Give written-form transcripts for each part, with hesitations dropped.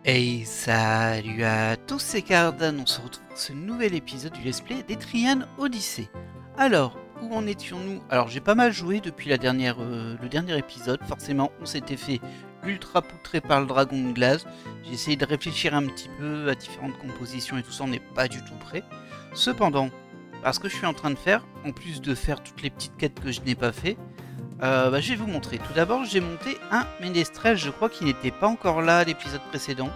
Hey, salut à tous, c'est Cardan, on se retrouve pour ce nouvel épisode du Let's Play d'Etrian Odyssey. Alors, où en étions-nous? Alors, j'ai pas mal joué depuis le dernier épisode, forcément on s'était fait ultra poutré par le dragon de glace. J'ai essayé de réfléchir un petit peu à différentes compositions et tout ça, on n'est pas du tout prêt. Cependant, parce que je suis en train de faire, en plus de faire toutes les petites quêtes que je n'ai pas fait, je vais vous montrer. Tout d'abord, j'ai monté un ménestrel, je crois qu'il n'était pas encore là à l'épisode précédent.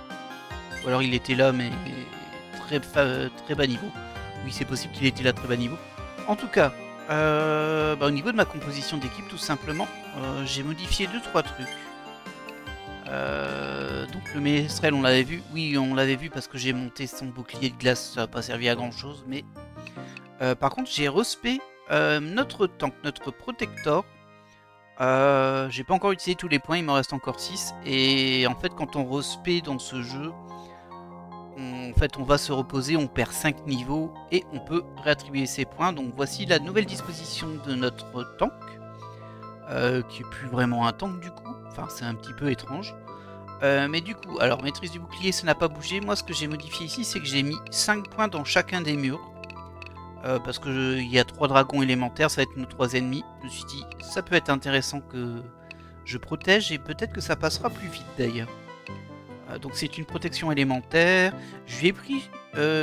Ou alors il était là, mais très bas niveau. Oui, c'est possible qu'il était là très bas niveau. En tout cas, au niveau de ma composition d'équipe, tout simplement, j'ai modifié 2-3 trucs. Donc le ménestrel, on l'avait vu. Oui, on l'avait vu parce que j'ai monté son bouclier de glace, ça n'a pas servi à grand chose. Mais par contre, j'ai respect notre tank, notre protector. J'ai pas encore utilisé tous les points, il m'en reste encore 6. Et en fait, quand on respect dans ce jeu, on va se reposer, on perd 5 niveaux et on peut réattribuer ses points. Donc voici la nouvelle disposition de notre tank, qui est plus vraiment un tank du coup. Enfin, c'est un petit peu étrange. Mais du coup, alors maîtrise du bouclier, ça n'a pas bougé. Moi, ce que j'ai modifié ici, c'est que j'ai mis 5 points dans chacun des murs. Parce que il y a 3 dragons élémentaires, ça va être nos 3 ennemis. Je me suis dit, ça peut être intéressant que je protège et peut-être que ça passera plus vite d'ailleurs. Donc c'est une protection élémentaire. Je lui ai pris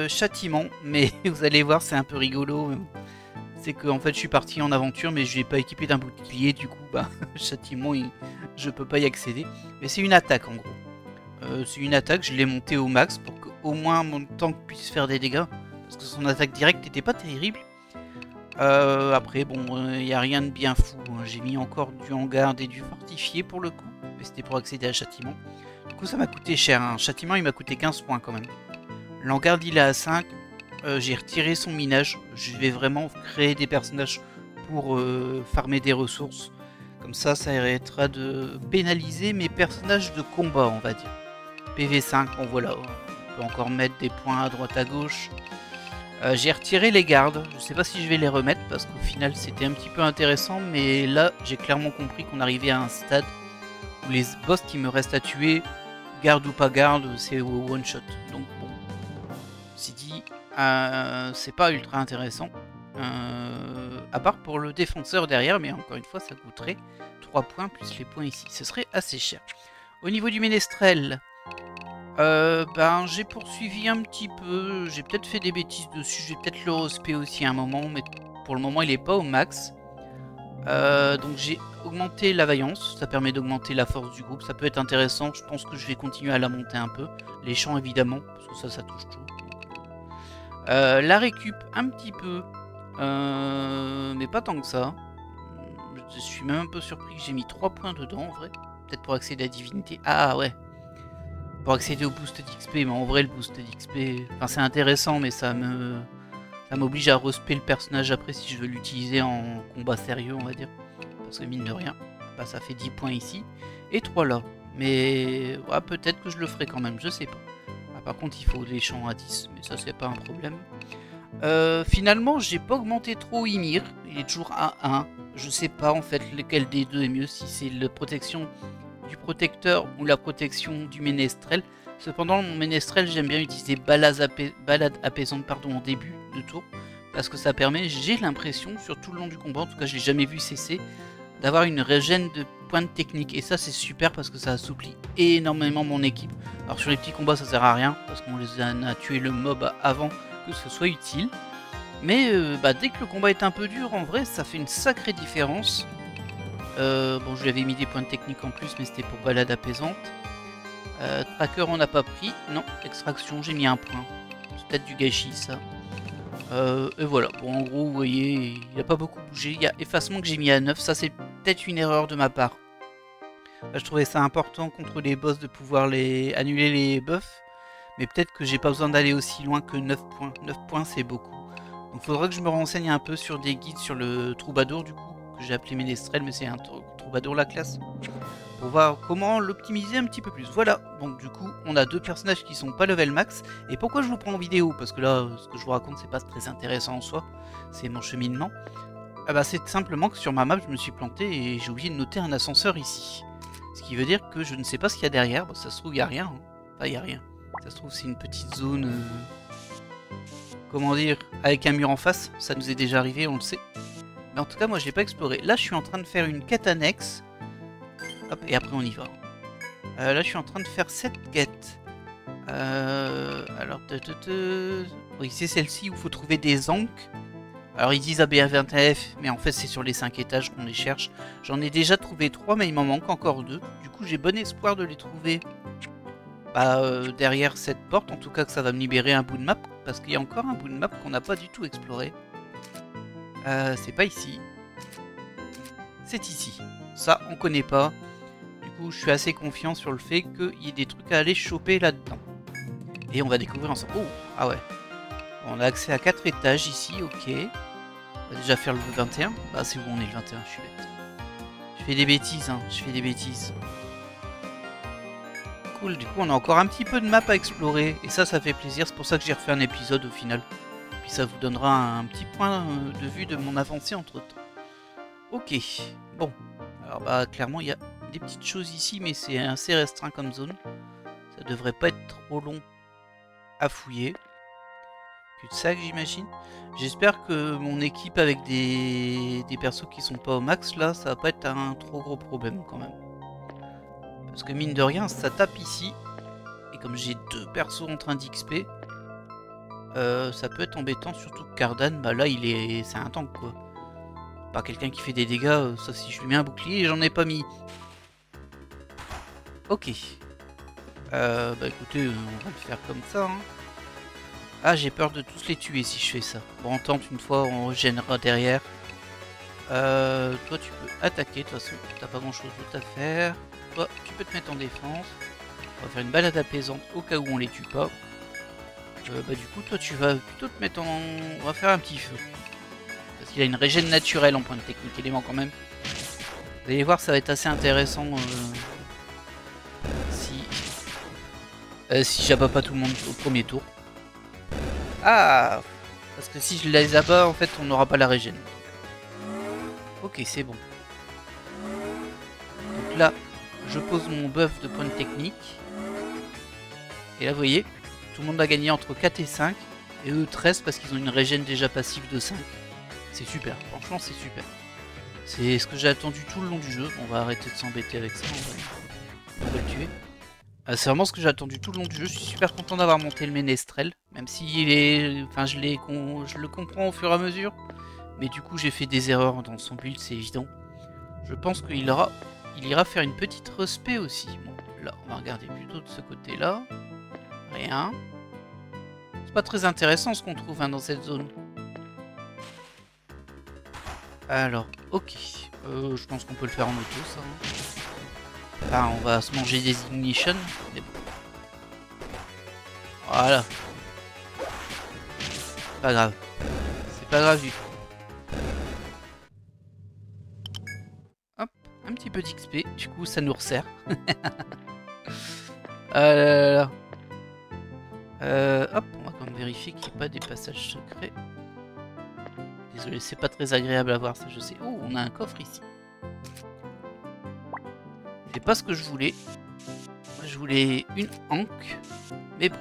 châtiment, mais vous allez voir, c'est un peu rigolo. C'est que en fait, je suis parti en aventure, mais je lui ai pas équipé d'un bouclier. Du coup, châtiment, je peux pas y accéder. Mais c'est une attaque en gros. C'est une attaque, je l'ai montée au max pour qu'au moins mon tank puisse faire des dégâts. Parce que son attaque directe n'était pas terrible. Après, bon, il n'y a rien de bien fou. J'ai mis encore du hangar et du fortifié pour le coup. Mais c'était pour accéder à châtiment. Du coup, ça m'a coûté cher. Hein. Châtiment, il m'a coûté 15 points quand même. L'hangar, il est à 5. J'ai retiré son minage. Je vais vraiment créer des personnages pour farmer des ressources. Comme ça arrêtera de pénaliser mes personnages de combat, on va dire. PV5, bon voilà. On peut encore mettre des points à droite à gauche. J'ai retiré les gardes, je sais pas si je vais les remettre parce qu'au final c'était un petit peu intéressant, mais là j'ai clairement compris qu'on arrivait à un stade où les boss qui me restent à tuer, garde ou pas garde, c'est au one shot. Donc bon, c'est dit, c'est pas ultra intéressant, à part pour le défenseur derrière, mais encore une fois ça coûterait 3 points plus les points ici, ce serait assez cher. Au niveau du ménestrel, j'ai poursuivi un petit peu, j'ai peut-être fait des bêtises dessus, je vais peut-être le respect aussi à un moment, mais pour le moment il est pas au max. Donc j'ai augmenté la vaillance, ça permet d'augmenter la force du groupe, ça peut être intéressant, je pense que je vais continuer à la monter un peu. Les champs évidemment, parce que ça touche tout. La récup un petit peu, mais pas tant que ça. Je suis même un peu surpris que j'ai mis 3 points dedans en vrai, peut-être pour accéder à la divinité. Ah ouais, pour accéder au boost d'XP, mais en vrai le boost d'XP, enfin c'est intéressant, mais ça m'oblige à respect le personnage après si je veux l'utiliser en combat sérieux, on va dire. Parce que mine de rien, ça fait 10 points ici, et 3 là. Mais ouais, peut-être que je le ferai quand même, je sais pas. Par contre il faut les champs à 10, mais ça c'est pas un problème. Finalement j'ai pas augmenté trop Ymir, il est toujours à 1. Je sais pas en fait lequel des deux est mieux, si c'est la protection du protecteur ou la protection du ménestrel. Cependant, mon ménestrel, j'aime bien utiliser balade apaisante en début de tour, parce que ça permet, j'ai l'impression, sur tout le long du combat, en tout cas je l'ai jamais vu cesser, d'avoir une régène de points de technique. Et ça c'est super parce que ça assouplit énormément mon équipe. Alors sur les petits combats ça sert à rien, parce qu'on les a tué le mob avant que ce soit utile. Mais dès que le combat est un peu dur, en vrai ça fait une sacrée différence. Bon, je lui avais mis des points de technique en plus, mais c'était pour balade apaisante. Tracker, on n'a pas pris. Non, extraction, j'ai mis un point. C'est peut-être du gâchis, ça. Et voilà. Bon, en gros, vous voyez, il n'a pas beaucoup bougé. Il y a effacement que j'ai mis à 9. Ça, c'est peut-être une erreur de ma part. Là, je trouvais ça important contre les boss de pouvoir annuler les buffs. Mais peut-être que j'ai pas besoin d'aller aussi loin que 9 points. 9 points, c'est beaucoup. Donc, il faudra que je me renseigne un peu sur des guides sur le troubadour, du coup. Que j'ai appelé ménestrel, mais c'est un troubadour la classe, pour voir comment l'optimiser un petit peu plus. Voilà, donc du coup on a deux personnages qui sont pas level max. Et pourquoi je vous prends en vidéo? Parce que là ce que je vous raconte c'est pas très intéressant en soi, c'est mon cheminement. C'est simplement que sur ma map je me suis planté et j'ai oublié de noter un ascenseur ici, ce qui veut dire que je ne sais pas ce qu'il y a derrière. Ça se trouve il n'y a rien, hein. Enfin, y a rien. Ça se trouve, c'est une petite zone... comment dire, avec un mur en face. Ça nous est déjà arrivé, on le sait. Mais en tout cas, moi, je l'ai pas exploré. Là, je suis en train de faire une quête annexe. Hop, et après, on y va. Là, je suis en train de faire cette quête. Alors, oui, c'est celle-ci où il faut trouver des ancres. Alors, ils disent ABA21F, mais en fait, c'est sur les 5 étages qu'on les cherche. J'en ai déjà trouvé 3, mais il m'en manque encore 2. Du coup, j'ai bon espoir de les trouver derrière cette porte. En tout cas, que ça va me libérer un bout de map. Parce qu'il y a encore un bout de map qu'on n'a pas du tout exploré. C'est pas ici. C'est ici. Ça, on connaît pas. Du coup, je suis assez confiant sur le fait qu'il y ait des trucs à aller choper là-dedans. Et on va découvrir ensemble. Oh, ah ouais. On a accès à 4 étages ici, ok. On va déjà faire le 21. Bah, c'est où on est le 21, je suis bête. Je fais des bêtises, hein. Je fais des bêtises. Cool, du coup, on a encore un petit peu de map à explorer. Et ça fait plaisir. C'est pour ça que j'ai refait un épisode au final. Puis ça vous donnera un petit point de vue de mon avancée entre temps. Ok, bon. Alors, bah, clairement, il y a des petites choses ici, mais c'est assez restreint comme zone. Ça devrait pas être trop long à fouiller. Cul-de-sac, j'imagine. J'espère que mon équipe avec des persos qui sont pas au max, là, ça va pas être un trop gros problème quand même. Parce que mine de rien, ça tape ici. Et comme j'ai 2 persos en train d'XP, ça peut être embêtant, surtout que Cardan, bah là, c'est un tank, quoi. Pas quelqu'un qui fait des dégâts, sauf si je lui mets un bouclier, et j'en ai pas mis. Ok. Bah écoutez, on va le faire comme ça, hein. Ah, j'ai peur de tous les tuer si je fais ça. Bon, on tente une fois, on régénérera derrière. Toi, tu peux attaquer, de toute façon, t'as pas grand chose d'autre à faire. Toi, tu peux te mettre en défense. On va faire une balade apaisante au cas où on les tue pas. Bah du coup, toi, tu vas plutôt te mettre en... On va faire un petit feu. Parce qu'il a une régène naturelle en point de technique élément quand même. Vous allez voir, ça va être assez intéressant si j'abats pas tout le monde au premier tour. Ah, parce que si je les abats, en fait, on n'aura pas la régène. Ok, c'est bon. Donc là, je pose mon buff de point de technique. Et là, vous voyez, tout le monde a gagné entre 4 et 5. Et eux 13 parce qu'ils ont une régène déjà passive de 5. C'est super, franchement c'est super. C'est ce que j'ai attendu tout le long du jeu. On va arrêter de s'embêter avec ça, on va le tuer. C'est vraiment ce que j'ai attendu tout le long du jeu. Je suis super content d'avoir monté le Ménestrel. Même si enfin, je le comprends au fur et à mesure. Mais du coup j'ai fait des erreurs dans son build, c'est évident. Je pense qu'il ira faire une petite respect aussi. Bon, là on va regarder plutôt de ce côté-là. Rien. C'est pas très intéressant ce qu'on trouve hein, dans cette zone. Alors, ok. Je pense qu'on peut le faire en auto, ça. Enfin, on va se manger des ignitions. Mais bon. Voilà. Pas grave. C'est pas grave du tout. Hop, un petit peu d'XP. Du coup, ça nous resserre. Hop, on va quand même vérifier qu'il n'y ait pas des passages secrets. Désolé, c'est pas très agréable à voir ça, je sais. Oh, on a un coffre ici. C'est pas ce que je voulais. Moi, je voulais une anque. Mais bon.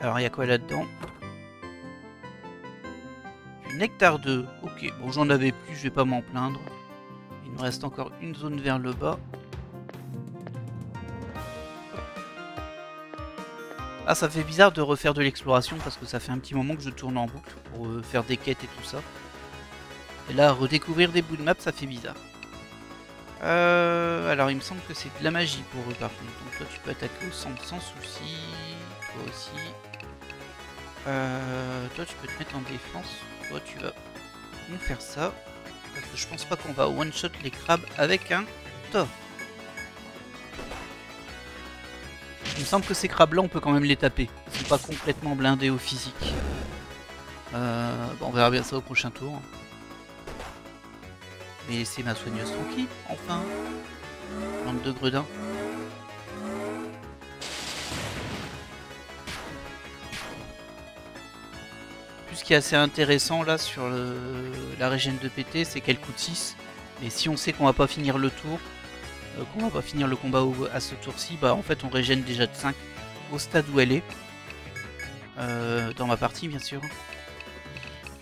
Alors, il y a quoi là-dedans? Du nectar 2. Ok, bon, j'en avais plus, je vais pas m'en plaindre. Il nous reste encore une zone vers le bas. Ah, ça fait bizarre de refaire de l'exploration parce que ça fait un petit moment que je tourne en boucle pour faire des quêtes et tout ça. Et là, redécouvrir des bouts de map, ça fait bizarre. Alors, il me semble que c'est de la magie pour eux par contre. Donc toi, tu peux attaquer au centre sans souci. Toi aussi. Toi, tu peux te mettre en défense. Toi, tu vas nous faire ça. Parce que je pense pas qu'on va one-shot les crabes avec un top. Il me semble que ces crabes là on peut quand même les taper. Ils sont pas complètement blindés au physique. Bon, on verra bien ça au prochain tour. Mais laissez ma soigneuse tranquille, enfin. Bande de gredins. Plus ce qui est assez intéressant là sur la régène de PT, c'est qu'elle coûte 6. Mais si on sait qu'on va pas finir le tour, qu'on va pas finir le combat à ce tour-ci, bah en fait on régène déjà de 5 au stade où elle est. Dans ma partie bien sûr.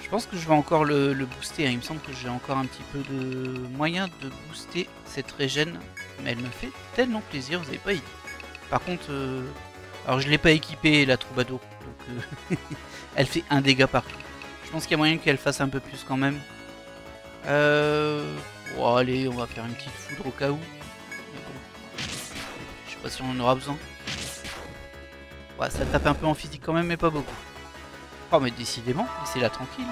Je pense que je vais encore le booster, hein. Il me semble que j'ai encore un petit peu de moyen de booster cette régène. Mais elle me fait tellement plaisir, vous avez pas idée. Par contre, alors je l'ai pas équipée la troubadour, donc elle fait 1 dégât partout. Je pense qu'il y a moyen qu'elle fasse un peu plus quand même. Bon, allez, on va faire une petite foudre au cas où. Mais bon, je sais pas si on en aura besoin. Ouais, ça tape un peu en physique quand même, mais pas beaucoup. Oh, mais décidément, laissez-la tranquille.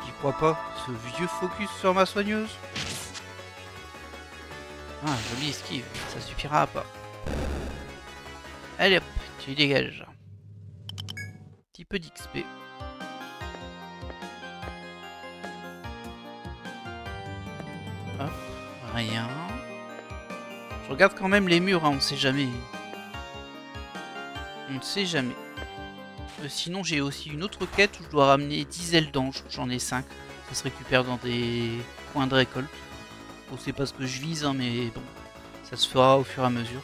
J'y crois pas, ce vieux focus sur ma soigneuse. Ah, jolie esquive, ça suffira pas. Allez hop, tu dégages. Petit peu d'XP. Hop, rien. Je regarde quand même les murs, hein, on sait jamais. On ne sait jamais. Sinon j'ai aussi une autre quête où je dois ramener 10 ailes d'ange, j'en ai 5. Ça se récupère dans des points de récolte. Bon, c'est pas ce que je vise, hein, mais bon, ça se fera au fur et à mesure.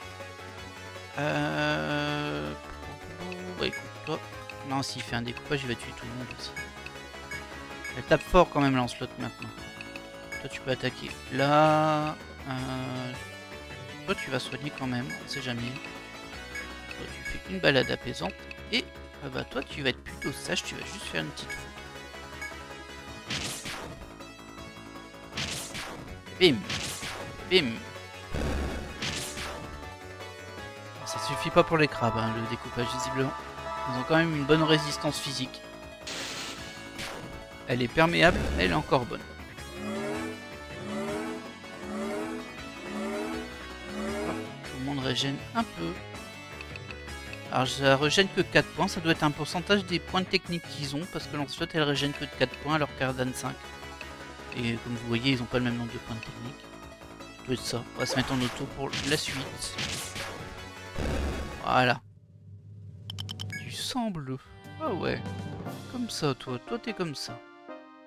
Ouais, écoute, toi. Non, s'il fait un découpage, il va tuer tout le monde aussi. Elle tape fort quand même, Lancelot, maintenant. Toi, tu peux attaquer là. Toi, tu vas soigner quand même, on sait jamais. Toi, tu fais une balade apaisante. Et bah, toi, tu vas être plutôt sage, tu vas juste faire une petite faute. Bim. Bim. Ça suffit pas pour les crabes, hein, le découpage, visiblement. Ils ont quand même une bonne résistance physique. Elle est perméable, mais elle est encore bonne. Tout le monde régène un peu. Alors ça régène que 4 points, ça doit être un pourcentage des points de technique qu'ils ont, parce que Lancelot elle régène que de 4 points alors qu'Ardan 5. Et comme vous voyez, ils n'ont pas le même nombre de points de technique. Ça doit être ça. On va se mettre en auto pour la suite. Voilà. Du sang bleu. Ah ouais. Comme ça, toi. Toi, t'es comme ça.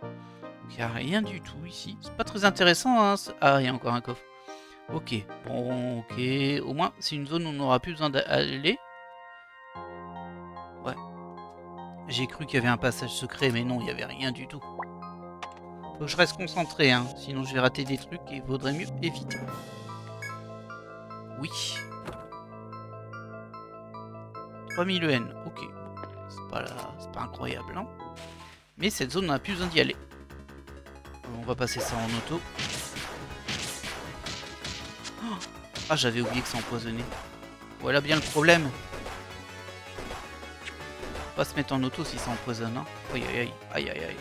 Donc, il n'y a rien du tout ici. C'est pas très intéressant, hein. Ah, il y a encore un coffre. Ok. Bon, ok. Au moins, c'est une zone où on n'aura plus besoin d'aller. Ouais. J'ai cru qu'il y avait un passage secret, mais non, il n'y avait rien du tout. Faut que je reste concentré, hein. Sinon, je vais rater des trucs et il vaudrait mieux éviter. Oui. 3000 EN, ok. C'est pas incroyable, hein. Mais cette zone, on n'a plus besoin d'y aller. On va passer ça en auto. Oh, ah, j'avais oublié que c'est empoisonné. Voilà bien le problème. Faut pas se mettre en auto si ça empoisonne, hein. Aïe aïe aïe, aïe aïe aïe.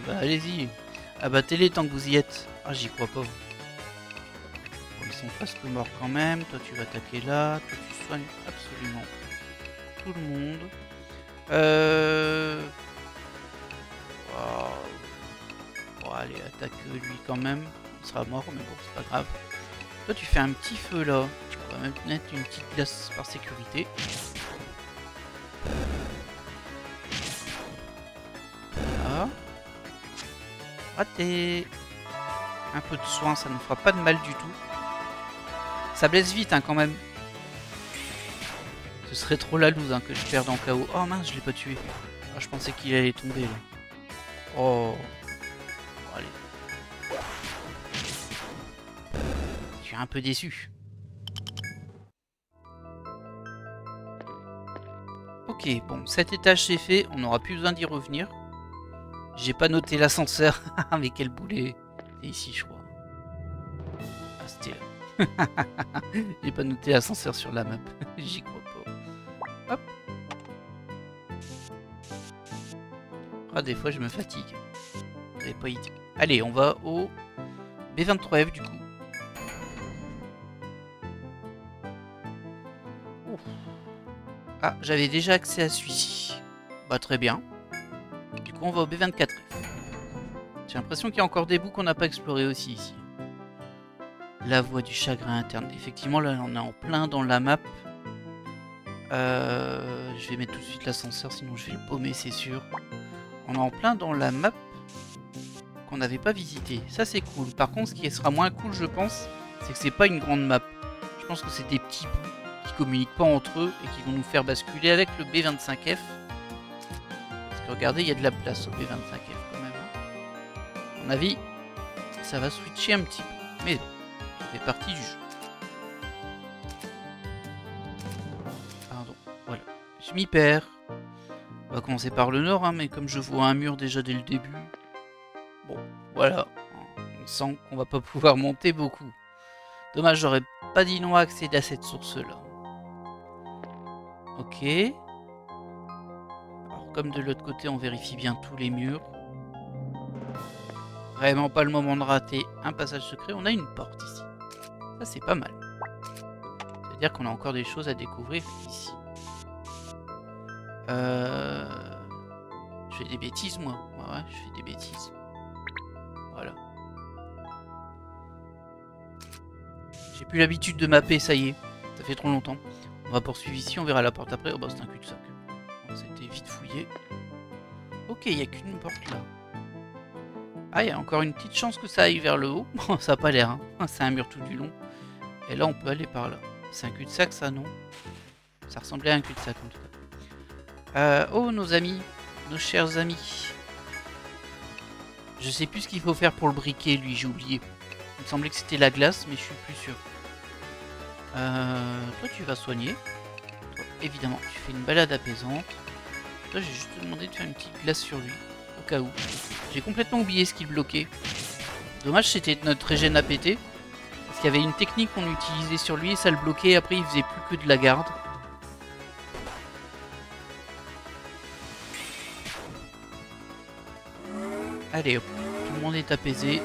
Bah allez-y. Abattez-les tant que vous y êtes. Ah, j'y crois pas. Bon, ils sont presque morts quand même. Toi, tu vas attaquer là. Toi, tu soignes absolument tout le monde. Wow. Bon, allez, attaque lui quand même. Il sera mort, mais bon, c'est pas grave. Toi, tu fais un petit feu là. On va même mettre une petite glace par sécurité. Voilà. Raté. Un peu de soin, ça ne fera pas de mal du tout. Ça blesse vite, hein, quand même. Ce serait trop la loose, hein, que je perde en KO. Oh mince, je l'ai pas tué. Oh, je pensais qu'il allait tomber là. Oh. Bon, allez. Je suis un peu déçu. Ok, bon, cet étage c'est fait. On n'aura plus besoin d'y revenir. J'ai pas noté l'ascenseur. Mais quel boulet. C'est ici, je crois. Ah, c'était là. J'ai pas noté l'ascenseur sur la map. J'y crois pas. Hop. Ah, des fois je me fatigue. Vous n'avez pas idée. Allez, on va au B23F du coup. Ouf. Ah, j'avais déjà accès à celui-ci. Bah très bien. Du coup on va au B24F. J'ai l'impression qu'il y a encore des bouts qu'on n'a pas explorés aussi ici. La voie du chagrin interne. Effectivement là on est en plein dans la map. Je vais mettre tout de suite l'ascenseur sinon je vais le paumer c'est sûr. On est en plein dans la map qu'on n'avait pas visité. Ça c'est cool. Par contre, ce qui sera moins cool, je pense, c'est que c'est pas une grande map. Je pense que c'est des petits bouts qui communiquent pas entre eux et qui vont nous faire basculer avec le B25F. Parce que regardez, il y a de la place au B25F quand même. À mon avis, ça va switcher un petit peu. Mais ça fait partie du jeu. Pardon, voilà. Je m'y perds. On va commencer par le nord, hein, mais comme je vois un mur déjà dès le début, bon, voilà, on sent qu'on va pas pouvoir monter beaucoup. Dommage, j'aurais pas dit non à accéder à cette source-là. Ok. Alors, comme de l'autre côté, on vérifie bien tous les murs. Vraiment pas le moment de rater un passage secret. On a une porte ici. Ça, c'est pas mal. C'est-à-dire qu'on a encore des choses à découvrir ici. Je fais des bêtises, moi. Ouais, je fais des bêtises. Voilà. J'ai plus l'habitude de mapper, ça y est. Ça fait trop longtemps. On va poursuivre ici, on verra la porte après. Oh bah c'est un cul-de-sac. C'était vite fouillé. Ok, il n'y a qu'une porte là. Ah, il y a encore une petite chance que ça aille vers le haut. Bon, ça n'a pas l'air, hein. C'est un mur tout du long. Et là, on peut aller par là. C'est un cul-de-sac, ça, non? Ça ressemblait à un cul-de-sac, en tout cas. Oh, nos amis. Nos chers amis. Je sais plus ce qu'il faut faire pour le briquet, lui, j'ai oublié. Il me semblait que c'était la glace, mais je suis plus sûr. Toi, tu vas soigner. Toi, évidemment, tu fais une balade apaisante. Toi, j'ai juste demandé de faire une petite glace sur lui, au cas où. J'ai complètement oublié ce qu'il bloquait. Dommage, c'était notre régène à péter. Parce qu'il y avait une technique qu'on utilisait sur lui et ça le bloquait. Et après, il faisait plus que de la garde. Allez hop, tout le monde est apaisé.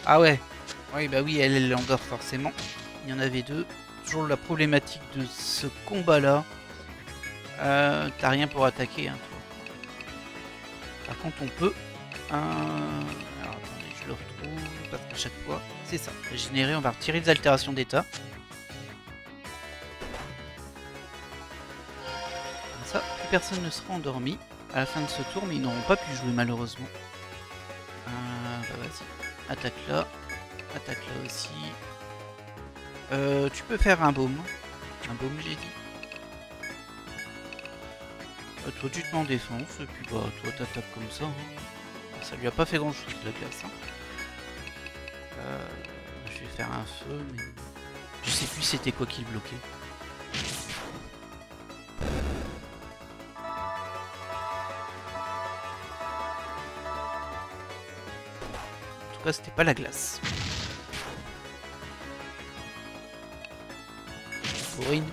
Ah ouais, oui bah oui, elle endort forcément. Il y en avait deux. Toujours la problématique de ce combat là. T'as rien pour attaquer, hein, toi. Par contre on peut... Alors attendez, je le retrouve, parce qu'à chaque fois, c'est ça. Régénérer, on va retirer les altérations d'état. Comme ça, plus personne ne sera endormi à la fin de ce tour, mais ils n'auront pas pu jouer malheureusement. Bah vas-y, attaque là aussi. Tu peux faire un baume. Un baume, j'ai dit. Toi tu te mets en défense, et puis bah toi t'attaques comme ça. Hein. Ça lui a pas fait grand chose la glace. Hein. Je vais faire un feu, mais je sais plus c'était quoi qui le bloquait. En tout cas c'était pas la glace. Bourrine.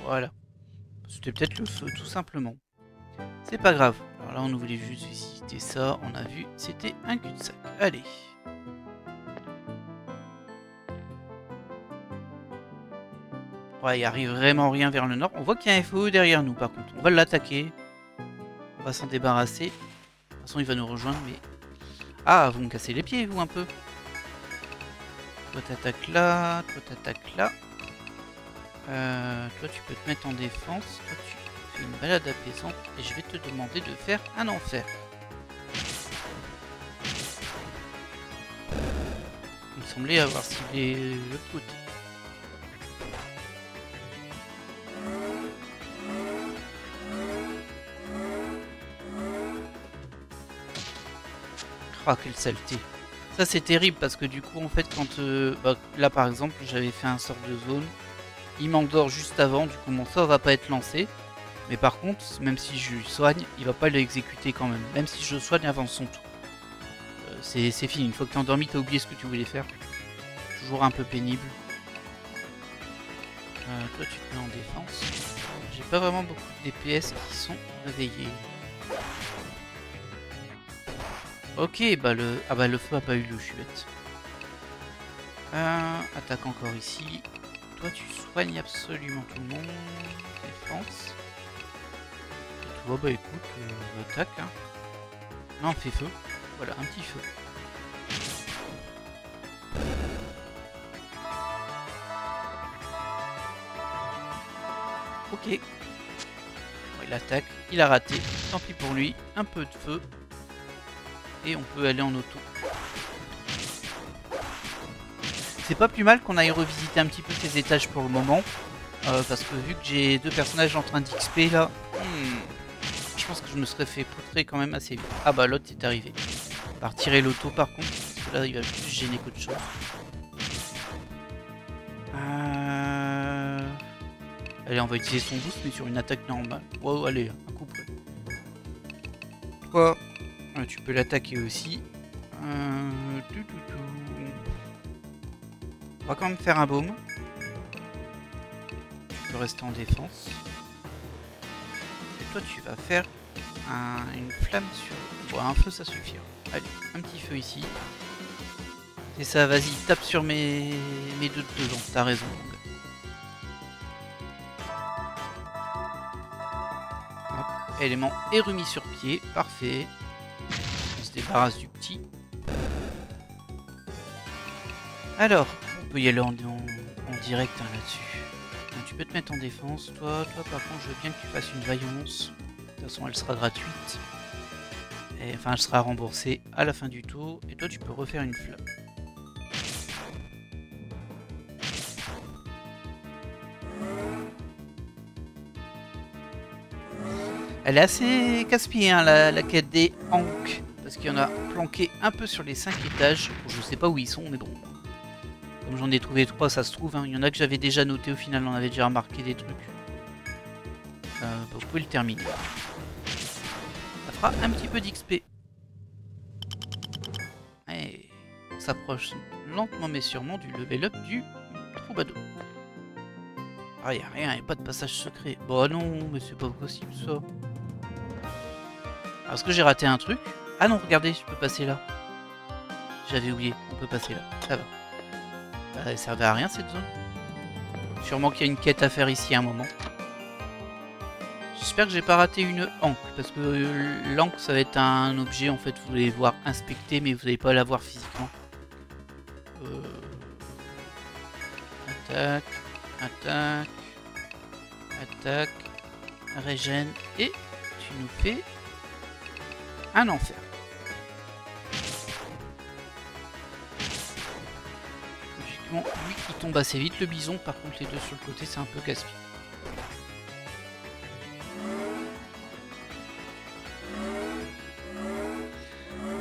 Voilà. C'était peut-être le feu, tout simplement. C'est pas grave. Alors là, on voulait juste visiter ça. On a vu, c'était un cul-de-sac. Allez. Ouais, il arrive vraiment rien vers le nord. On voit qu'il y a un FOE derrière nous, par contre. On va l'attaquer. On va s'en débarrasser. De toute façon, il va nous rejoindre, mais... Ah, vous me cassez les pieds, vous, un peu. Toi, t'attaques là. Toi, t'attaques là. Toi tu peux te mettre en défense, toi tu fais une balade apaisante et je vais te demander de faire un enfer. Il me semblait avoir ciblé l'autre côté. Ah quelle saleté. Ça c'est terrible parce que du coup en fait quand là par exemple j'avais fait un sort de zone. Il m'endort juste avant, du coup mon sort va pas être lancé. Mais par contre, même si je soigne, il va pas l'exécuter quand même. Même si je soigne avant son tour. C'est fini, une fois que t'es endormi, t'as oublié ce que tu voulais faire. Toujours un peu pénible. Toi tu te mets en défense. J'ai pas vraiment beaucoup de DPS qui sont réveillés. Ok, bah le... Ah bah le feu a pas eu lieu, je suis bête. Attaque encore ici. Toi tu soignes absolument tout le monde. Défense. Et toi bah écoute, attaque. Hein. Non, fais feu. Voilà, un petit feu. Ok. Bon, il attaque, il a raté. Tant pis pour lui. Un peu de feu. Et on peut aller en auto. C'est pas plus mal qu'on aille revisiter un petit peu ces étages pour le moment. Parce que vu que j'ai deux personnages en train d'XP là, je pense que je me serais fait poutrer quand même assez vite. Ah bah l'autre est arrivé. On va retirer l'auto par contre, parce que là il va plus gêner qu'autre chose. Allez, on va utiliser son boost mais sur une attaque normale. Wow, allez, un coup près. Toi, tu peux l'attaquer aussi. On va quand même faire un baume. Tu peux rester en défense. Et toi tu vas faire une flamme sur... Bon, un feu ça suffira. Allez, un petit feu ici. Et ça, vas-y, tape sur mes deux devant. T'as raison, mon gars. Hop, élément est remis sur pied. Parfait. On se débarrasse du petit. Alors, on peut y aller en direct hein, là-dessus. Tu peux te mettre en défense. Toi, par contre, je veux bien que tu fasses une vaillance. De toute façon, elle sera gratuite. Et, enfin, elle sera remboursée à la fin du tour. Et toi, tu peux refaire une flamme. Elle est assez casse-pied, hein, la quête des Hank. Parce qu'il y en a planqué un peu sur les 5 étages. Je sais pas où ils sont, mais bon. Comme j'en ai trouvé 3, ça se trouve. Hein. Il y en a que j'avais déjà noté au final, on avait déjà remarqué des trucs. Vous pouvez le terminer. Ça fera un petit peu d'XP. Et on s'approche lentement mais sûrement du level up du troubadour. Ah, y'a rien, y'a pas de passage secret. Bon, non, mais c'est pas possible ça. Alors, est-ce que j'ai raté un truc? Ah non, regardez, je peux passer là. J'avais oublié, on peut passer là. Ça va. Bah, elle servait à rien cette zone. Sûrement qu'il y a une quête à faire ici à un moment. J'espère que j'ai pas raté une Hank, parce que l'Hank ça va être un objet en fait, vous allez voir inspecter mais vous n'allez pas l'avoir physiquement. Attaque, attaque, attaque, régène et tu nous fais un enfer. Logiquement, lui qui tombe assez vite, le bison, par contre les deux sur le côté c'est un peu gaspillé.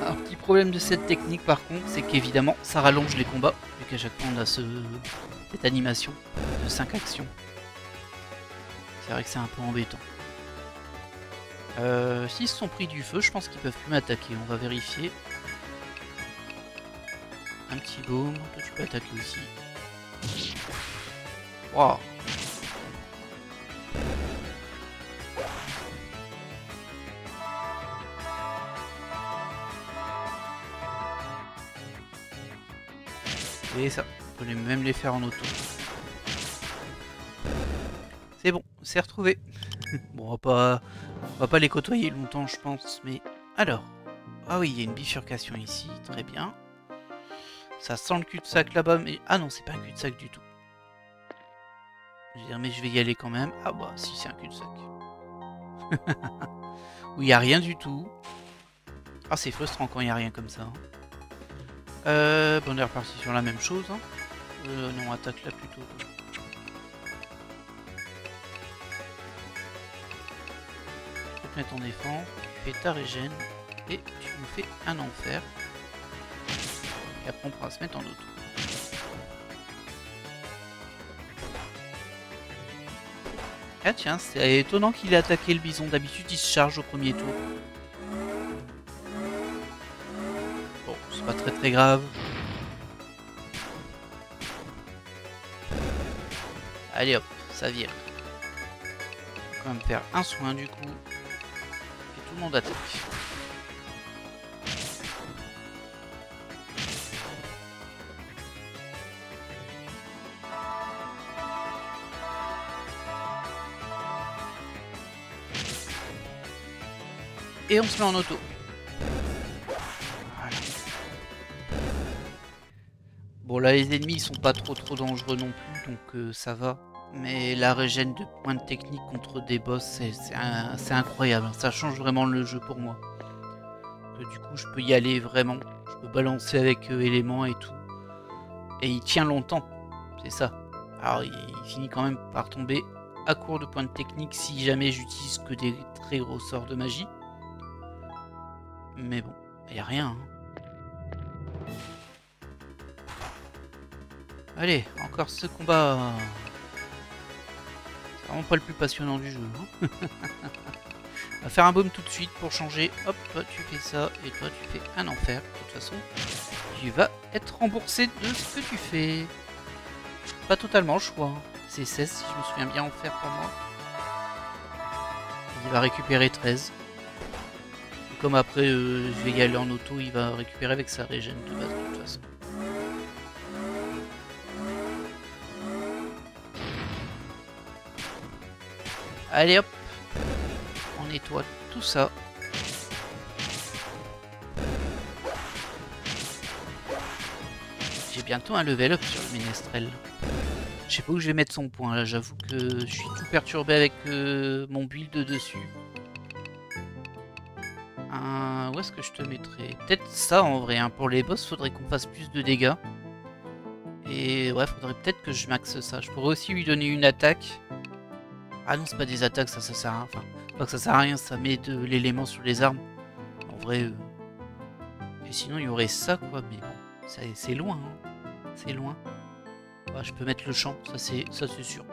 Un petit problème de cette technique par contre, c'est qu'évidemment ça rallonge les combats, vu qu'à chaque fois on a cette animation de 5 actions. C'est vrai que c'est un peu embêtant. S'ils se sont pris du feu, je pense qu'ils peuvent plus m'attaquer, on va vérifier. Un petit baume, toi tu peux attaquer aussi. Waouh. Et ça, on peut même les faire en auto. C'est bon, c'est retrouvé. Bon, on va pas les côtoyer longtemps, je pense, mais... Alors, ah oui, il y a une bifurcation ici, très bien. Ça sent le cul-de-sac là-bas, mais... Ah non, c'est pas un cul-de-sac du tout. Je veux dire, mais je vais y aller quand même. Ah bah, si, c'est un cul-de-sac. Où il n'y a rien du tout. Ah, c'est frustrant quand il n'y a rien comme ça. Hein. Bon, on est reparti sur la même chose. Hein. Non, attaque là plutôt. Je vais te mettre en défense. Tu fais ta régène. Et tu nous fais un enfer. Et après, on pourra se mettre en auto. Ah tiens, c'est étonnant qu'il ait attaqué le bison. D'habitude, il se charge au premier tour. Bon, c'est pas très grave. Allez hop, ça vire. On va quand même faire un soin du coup. Et tout le monde attaque. Et on se met en auto. Voilà. Bon là les ennemis ils sont pas trop dangereux non plus donc ça va. Mais la régène de points de technique contre des boss, c'est incroyable. Ça change vraiment le jeu pour moi. Du coup, je peux y aller vraiment. Je peux balancer avec éléments et tout. Et il tient longtemps. C'est ça. Alors, il finit quand même par tomber à court de points de technique si jamais j'utilise que des très gros sorts de magie. Mais bon, il n'y a rien. Hein. Allez, encore ce combat. C'est vraiment pas le plus passionnant du jeu. Hein. On va faire un baume tout de suite pour changer. Hop, toi tu fais ça et toi tu fais un enfer. De toute façon, tu vas être remboursé de ce que tu fais. Pas totalement, je crois. C'est 16 si je me souviens bien en faire pour moi. Il va récupérer 13. Et comme après je vais y aller en auto, il va récupérer avec sa régène de base de toute façon. Allez hop, on nettoie tout ça. J'ai bientôt un level up sur le ménestrel. Je sais pas où je vais mettre son point là, j'avoue que je suis tout perturbé avec mon build dessus. Où est-ce que je te mettrais? Peut-être ça en vrai, hein. Pour les boss faudrait qu'on fasse plus de dégâts. Et ouais, faudrait peut-être que je maxe ça. Je pourrais aussi lui donner une attaque. Ah non, c'est pas des attaques, ça sert à rien. Enfin, pas que ça sert à rien, ça met de l'élément sur les armes. En vrai... Et sinon, il y aurait ça, quoi. Mais bon, c'est loin. Hein. C'est loin. Bah, je peux mettre le champ, ça c'est sûr.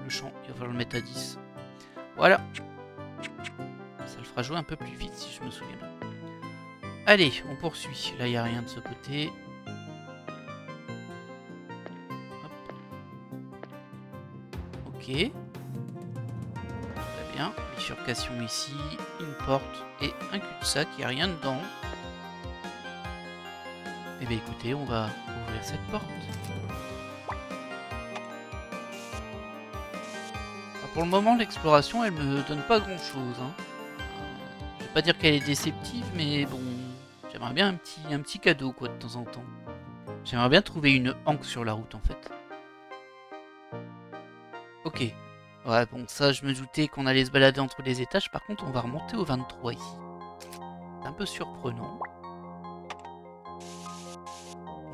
Le champ, il va falloir le mettre à 10. Voilà. Ça le fera jouer un peu plus vite, si je me souviens bien. Allez, on poursuit. Là, il n'y a rien de ce côté. Hop. Ok. Très bien. Bifurcation ici, une porte et un cul-de-sac. Il n'y a rien dedans. Eh bien écoutez, on va ouvrir cette porte. Alors, pour le moment, l'exploration, elle me donne pas grand-chose. Hein. Je vais pas dire qu'elle est déceptive, mais bon... J'aimerais bien un petit cadeau, quoi, de temps en temps. J'aimerais bien trouver une hanque sur la route, en fait. Ok. Ouais, bon, ça, je me doutais qu'on allait se balader entre les étages. Par contre, on va remonter au 23 ici. C'est un peu surprenant.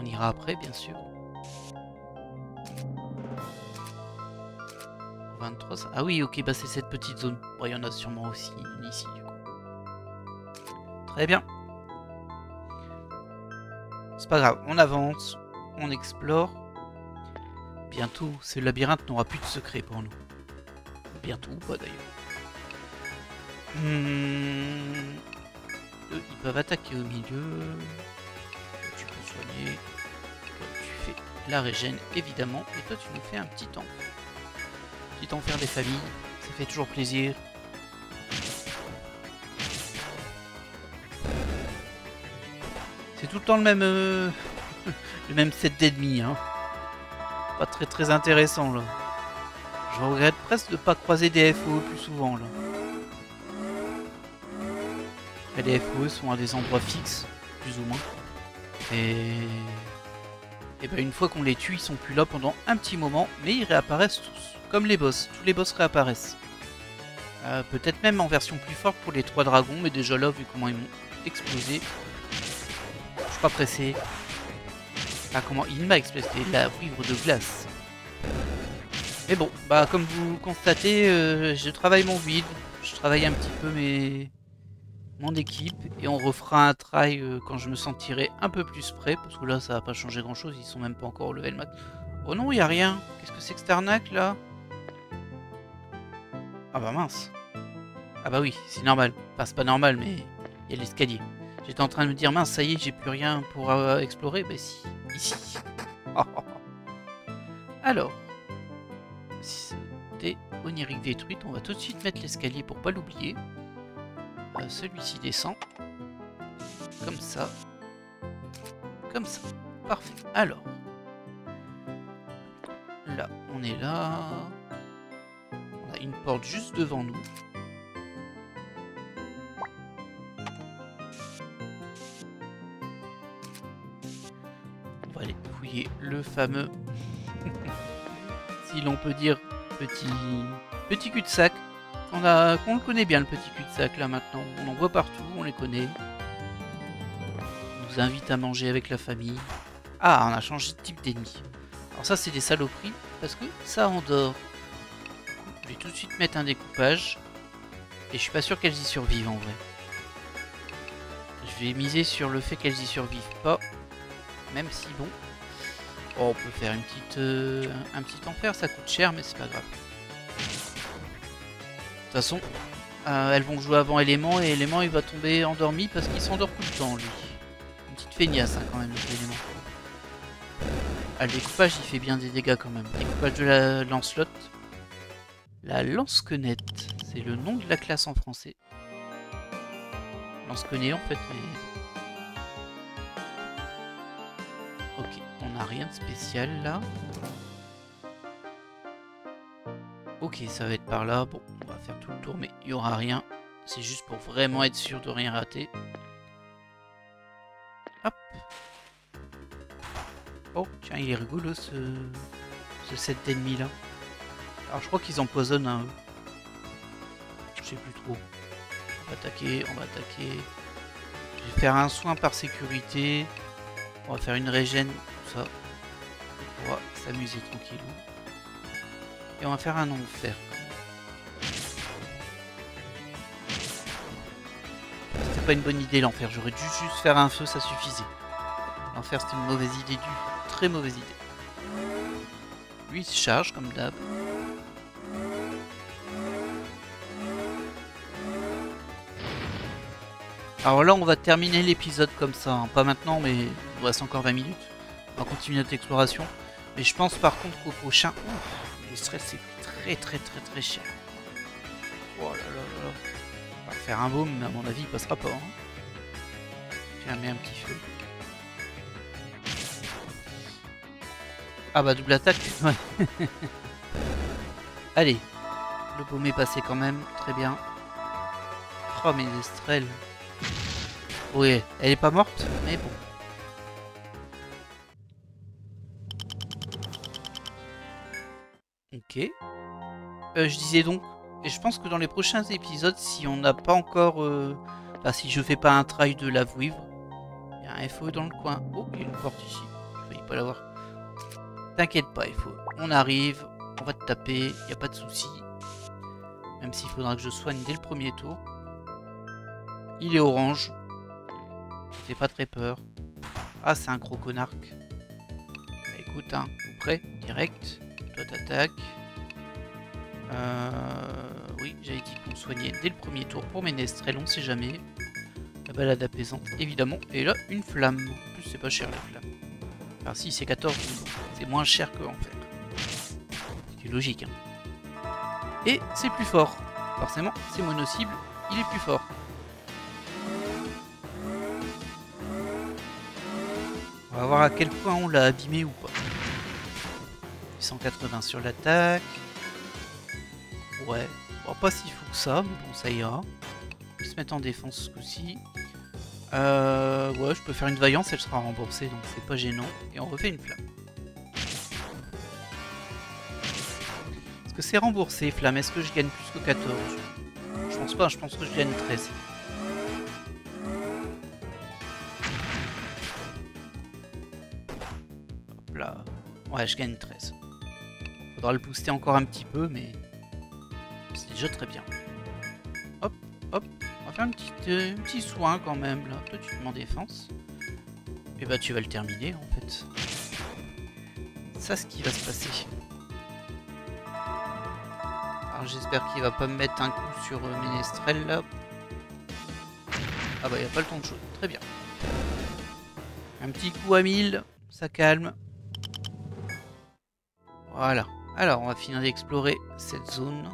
On ira après, bien sûr. 23, ça... Ah oui, ok, bah c'est cette petite zone. Bon, il y en a sûrement aussi une ici, du coup. Très bien. C'est pas grave, on avance, on explore. Bientôt, ce labyrinthe n'aura plus de secret pour nous. Bientôt ou pas d'ailleurs. Ils peuvent attaquer au milieu. Tu peux soigner. Toi, tu fais la régène, évidemment. Et toi, tu nous fais un petit enfer. Petit enfer des familles. Ça fait toujours plaisir. C'est tout le temps le même, le même set d'ennemis. Hein. Pas très intéressant là. Je regrette presque de ne pas croiser des FOE plus souvent là. Et les FOE sont à des endroits fixes, plus ou moins. Et ben une fois qu'on les tue, ils sont plus là pendant un petit moment, mais ils réapparaissent tous. Comme les boss, tous les boss réapparaissent. Peut-être même en version plus forte pour les 3 dragons, mais déjà là, vu comment ils m'ont explosé, je suis pas pressé. Ah, comment il m'a explosé, la vivre de glace. Mais bon, bah comme vous constatez, je travaille mon vide, je travaille un petit peu mon équipe, et on refera un try quand je me sentirai un peu plus prêt, parce que là ça va pas changer grand chose, ils sont même pas encore au level max. Oh non, il y a rien. Qu'est-ce que c'est que cette arnaque là? Ah bah mince. Ah bah oui, c'est normal. Enfin c'est pas normal, mais il y a l'escalier. J'étais en train de me dire mince, ça y est, j'ai plus rien pour explorer. Bah si, ici. Alors, c'était onirique détruite. On va tout de suite mettre l'escalier pour pas l'oublier. Celui-ci descend. Comme ça. Comme ça. Parfait. Alors. Là, on est là. On a une porte juste devant nous. On va aller fouiller le fameux, si l'on peut dire, petit cul-de-sac. Qu'on le connaît bien, le petit cul-de-sac là maintenant. On en voit partout, on les connaît. On nous invite à manger avec la famille. Ah, on a changé de type d'ennemi. Alors ça, c'est des saloperies parce que ça endort. Je vais tout de suite mettre un découpage. Et je suis pas sûr qu'elles y survivent en vrai. Je vais miser sur le fait qu'elles y survivent pas. Même si bon. Oh, on peut faire une petite, un petit enfer, ça coûte cher mais c'est pas grave. De toute façon, elles vont jouer avant élément et élément il va tomber endormi parce qu'il s'endort tout le temps lui. Une petite feignasse hein, quand même l'élément. Ah, le découpage il fait bien des dégâts quand même. Découpage de la Lancelotte. La lance-quenette, c'est le nom de la classe en français. Lance-quenet en fait mais... Ok, on n'a rien de spécial là. Ok, ça va être par là. Bon, on va faire tout le tour, mais il n'y aura rien. C'est juste pour vraiment être sûr de rien rater. Hop. Oh, tiens, il est rigolo ce set d'ennemis là. Alors, je crois qu'ils empoisonnent un. Je sais plus trop. On va attaquer, on va attaquer. Je vais faire un soin par sécurité. On va faire une régène, tout ça. On pourra s'amuser tranquillou. Et on va faire un enfer. C'était pas une bonne idée l'enfer, j'aurais dû juste faire un feu, ça suffisait. L'enfer c'était une mauvaise idée, très mauvaise idée. Lui il se charge comme d'hab. Alors là on va terminer l'épisode comme ça, hein. Pas maintenant mais il nous reste encore 20 minutes. On va continuer notre exploration. Mais je pense par contre qu'au prochain... le stress c'est très cher. Oh là là là. On va faire un baume mais à mon avis il passera pas. Hein. Tiens, mets un petit feu. Ah bah double attaque. Ouais. Allez. Le baume est passé quand même. Très bien. Oh mais Estrelle. Oui, elle est pas morte, mais bon. Ok. Je disais donc, et je pense que dans les prochains épisodes, si on n'a pas encore... Enfin, si je fais pas un trail de lave-vivre, il y a un FO dans le coin. Oh, il y a une porte ici. Je failli pas l'avoir. T'inquiète pas, FO. On arrive, on va te taper, il n'y a pas de souci. Même s'il faudra que je soigne dès le premier tour. Il est orange. J'ai pas très peur. Ah, c'est un croconarque. Bah, écoute, hein, prêt, direct. Toi t'attaques. Oui, j'avais dit qu'on soignait dès le premier tour pour Ménestrel, on sait jamais. La balade apaisante, évidemment. Et là, une flamme. En plus, c'est pas cher la flamme. Enfin, si, c'est 14, c'est moins cher que enfer. C'est logique, hein. Et c'est plus fort. Forcément, c'est mono-cible, il est plus fort. On va voir à quel point on l'a abîmé ou pas. 180 sur l'attaque. Ouais, bon, pas si fou que ça, mais bon, ça ira. On peut se mettre en défense ce coup-ci. Ouais, je peux faire une vaillance, elle sera remboursée, donc c'est pas gênant. Et on refait une flamme. Est-ce que c'est remboursé, flamme? Est-ce que je gagne plus que 14? Je pense pas, je pense que je gagne 13. Hop là. Ouais, je gagne 13. Faudra le booster encore un petit peu, mais c'est déjà très bien. Hop, hop. On va faire un petit soin quand même, là. Toi, tu te mets en défense. Et bah, tu vas le terminer, en fait. C'est ça ce qui va se passer. Alors, j'espère qu'il va pas me mettre un coup sur Ménestrel, là. Ah bah, il n'y a pas le temps de jouer. Très bien. Un petit coup à 1000, ça calme. Voilà. Alors, on va finir d'explorer cette zone.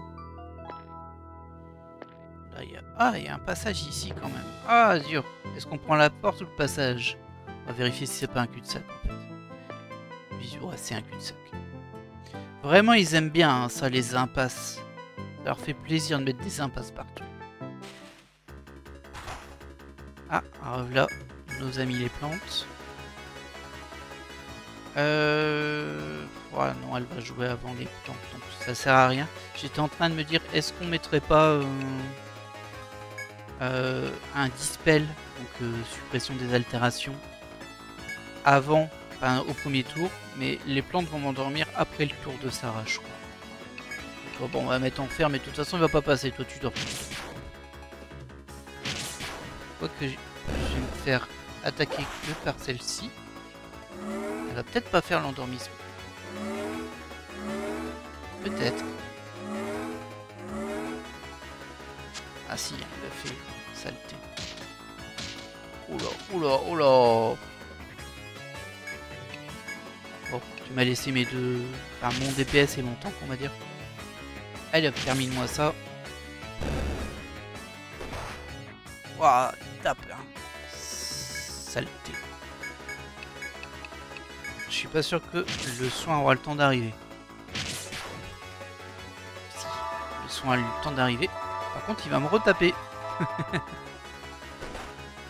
Là, il y a... Ah, il y a un passage ici quand même. Ah, dur. Est-ce qu'on prend la porte ou le passage? On va vérifier si c'est pas un cul-de-sac en fait. Ouais, c'est un cul-de-sac. Vraiment, ils aiment bien hein, ça, les impasses. Ça leur fait plaisir de mettre des impasses partout. Ah, alors là, nos amis les plantes. Ouais, non, elle va jouer avant les plantes, donc ça sert à rien. J'étais en train de me dire, est-ce qu'on mettrait pas un dispel, donc suppression des altérations, avant, enfin, au premier tour, mais les plantes vont m'endormir après le tour de Sarah, je crois. Donc, bon, on va mettre en fer, mais de toute façon, il va pas passer. Toi, tu dors. Quoique, je vais me faire attaquer que par celle-ci. Elle va peut-être pas faire l'endormissement. Peut-être. Ah si, il a fait saleté. Oula, oula, oula. Bon, tu m'as laissé mes deux... Enfin, mon DPS et mon tank, on va dire. Allez hop, termine-moi ça. Ouah, tape, hein. Saleté. Je suis pas sûr que le soin aura le temps d'arriver. Si, le soin a eu le temps d'arriver. Par contre, il va me retaper.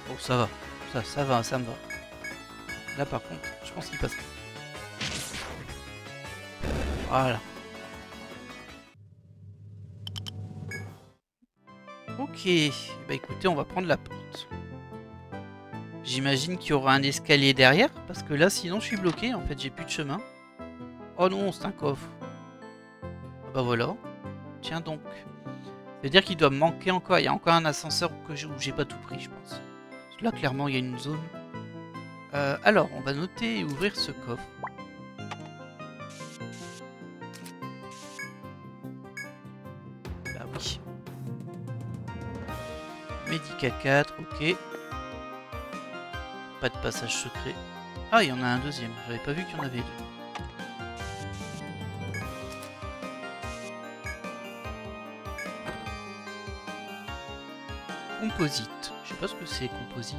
Bon, ça va. Ça va, ça me va. Là, par contre, je pense qu'il passe. Voilà. Ok. Bah écoutez, on va prendre la porte. J'imagine qu'il y aura un escalier derrière, parce que là, sinon, je suis bloqué. En fait, j'ai plus de chemin. Oh non, c'est un coffre. Ah bah voilà. Tiens donc. Ça veut dire qu'il doit me manquer encore. Il y a encore un ascenseur où j'ai pas tout pris, je pense. Parce que là, clairement, il y a une zone. Alors, on va noter et ouvrir ce coffre. Bah oui. Médica 4, ok. Pas de passage secret. Ah, il y en a un deuxième. J'avais pas vu qu'il y en avait deux. Composite. Je sais pas ce que c'est, composite.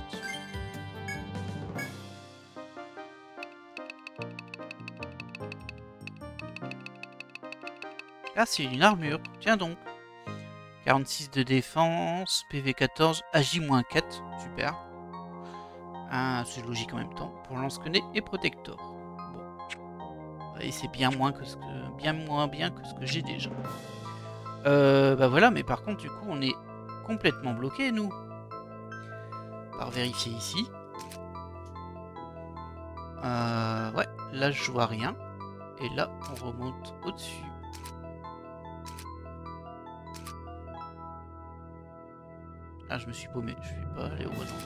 Ah, c'est une armure. Tiens donc. 46 de défense, PV 14, AJ-4. Super. Ah, c'est logique en même temps. Pour lance-quenouille et protector. Bon. Et c'est bien moins que ce que. Bien moins bien que ce que j'ai déjà. Bah voilà, mais par contre, du coup, on est complètement bloqué, nous. On va vérifier ici. Ouais, là, je vois rien. Et là, on remonte au-dessus. Ah, je me suis paumé. Je vais pas aller au bon endroit.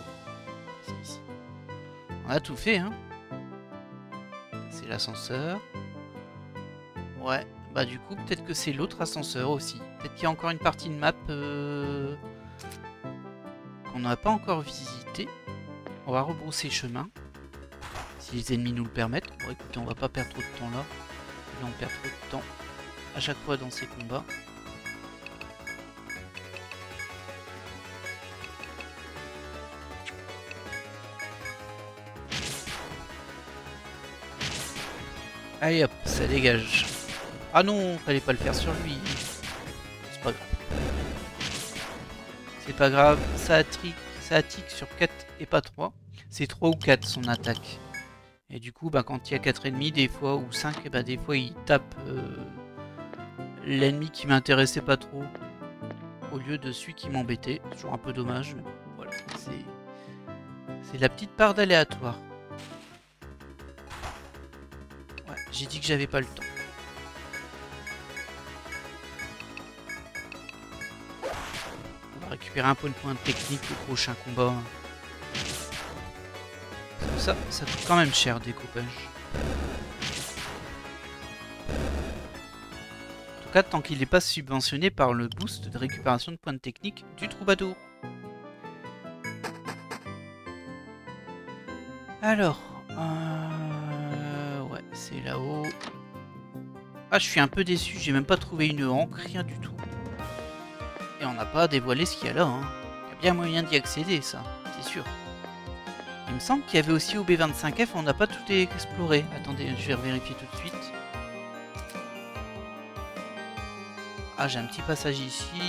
C'est ici. On a tout fait, hein. C'est l'ascenseur. Ouais, bah du coup, peut-être que c'est l'autre ascenseur aussi. Peut-être qu'il y a encore une partie de map qu'on n'a pas encore visité. On va rebrousser chemin. Si les ennemis nous le permettent. Bon, écoutez, on va pas perdre trop de temps là. Là, on perd trop de temps à chaque fois dans ces combats. Allez hop, ça dégage. Ah non, fallait pas le faire sur lui. C'est pas grave. C'est pas grave, ça attique sur 4 et pas 3. C'est 3 ou 4 son attaque. Et du coup, bah, quand il y a 4 ennemis, des fois, ou 5, et bah, des fois il tape l'ennemi qui m'intéressait pas trop. Au lieu de celui qui m'embêtait. C'est toujours un peu dommage, mais bon, voilà. C'est la petite part d'aléatoire. Ouais, j'ai dit que j'avais pas le temps. On va récupérer un peu de point de technique au prochain combat. Ça coûte quand même cher, découpage. En tout cas, tant qu'il n'est pas subventionné par le boost de récupération de points de technique du troubadour. Alors, ouais, c'est là-haut. Ah, je suis un peu déçu, j'ai même pas trouvé une encre, rien du tout. Et on n'a pas dévoilé ce qu'il y a là, hein. Il y a bien moyen d'y accéder, ça, c'est sûr. Il me semble qu'il y avait aussi au B25F, on n'a pas tout exploré. Attendez, je vais vérifier tout de suite. Ah, j'ai un petit passage ici,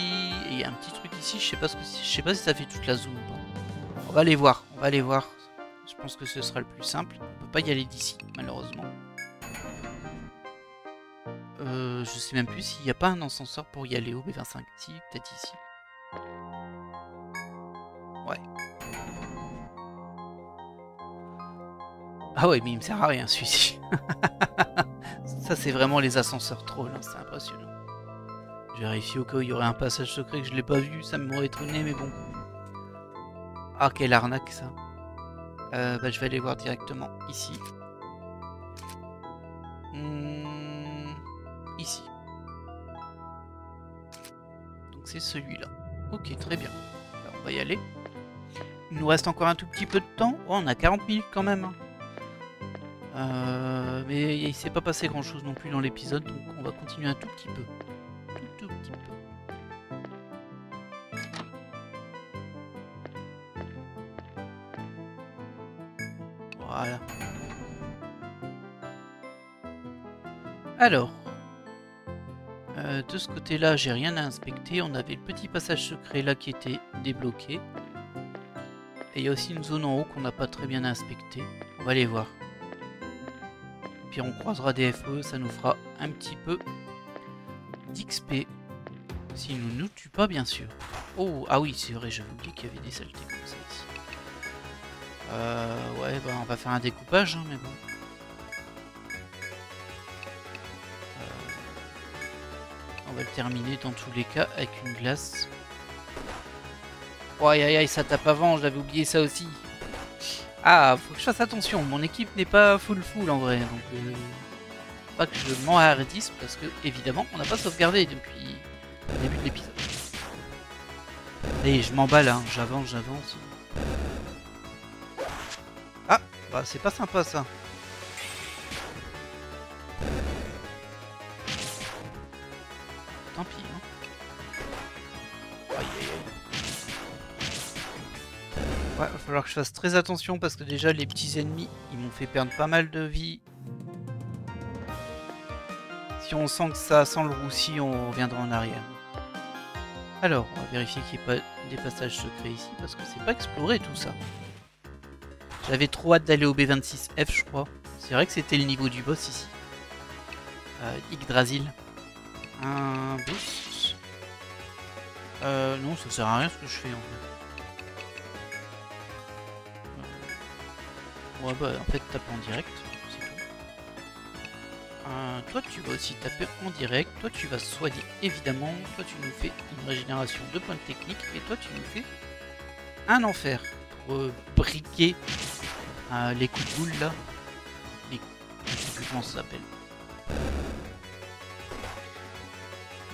et il y a un petit truc ici, je sais pas si ça fait toute la zone ou pas. On va aller voir, Je pense que ce sera le plus simple. On peut pas y aller d'ici, malheureusement. Je sais même plus s'il n'y a pas un ascenseur pour y aller au B25. Si, peut-être ici. Ouais. Ah ouais, mais il me sert à rien celui-ci. Ça, c'est vraiment les ascenseurs trolls, hein, c'est impressionnant. Je vérifie au cas où il y aurait un passage secret que je l'ai pas vu, ça m'aurait étonné, mais bon. Ah, quelle arnaque ça. Bah, je vais aller voir directement ici. Ici. Donc c'est celui-là. Ok, très bien. Alors, on va y aller. Il nous reste encore un tout petit peu de temps. Oh, on a 40 minutes quand même. Mais il s'est pas passé grand chose non plus dans l'épisode, donc on va continuer un tout petit peu. Tout petit peu. Voilà. Alors, de ce côté-là, j'ai rien à inspecter. On avait le petit passage secret là qui était débloqué. Et il y a aussi une zone en haut qu'on n'a pas très bien inspectée. On va aller voir. Puis on croisera des FE, ça nous fera un petit peu d'XP. S'ils ne nous tuent pas, bien sûr. Oh, ah oui, c'est vrai, j'avais oublié qu'il y avait des saletés comme ça ici. Ouais, bah on va faire un découpage, hein, mais bon. On va le terminer dans tous les cas avec une glace. Oh, aïe aïe aïe, ça tape avant, j'avais oublié ça aussi. Ah, faut que je fasse attention, mon équipe n'est pas full en vrai, donc pas que je m'enhardisse parce que évidemment on n'a pas sauvegardé depuis le début de l'épisode. Allez, je m'emballe, hein, j'avance. Ah, bah c'est pas sympa ça. Tant pis, hein. Aïe aïe aïe. Ouais, va falloir que je fasse très attention parce que déjà les petits ennemis, ils m'ont fait perdre pas mal de vie. Si on sent que ça sent le roussi, on reviendra en arrière. Alors, on va vérifier qu'il n'y ait pas des passages secrets ici parce que c'est pas exploré tout ça. J'avais trop hâte d'aller au B26F, je crois. C'est vrai que c'était le niveau du boss ici. Yggdrasil. Un boost. Non, ça sert à rien ce que je fais en fait. Ouais, bah en fait, tape en direct, c'est tout. Toi, tu vas aussi taper en direct. Toi, tu vas soigner, évidemment. Toi, tu nous fais une régénération de points de technique. Et toi, tu nous fais un enfer. Pour briquer les coups de boule, là. Je sais plus comment ça s'appelle.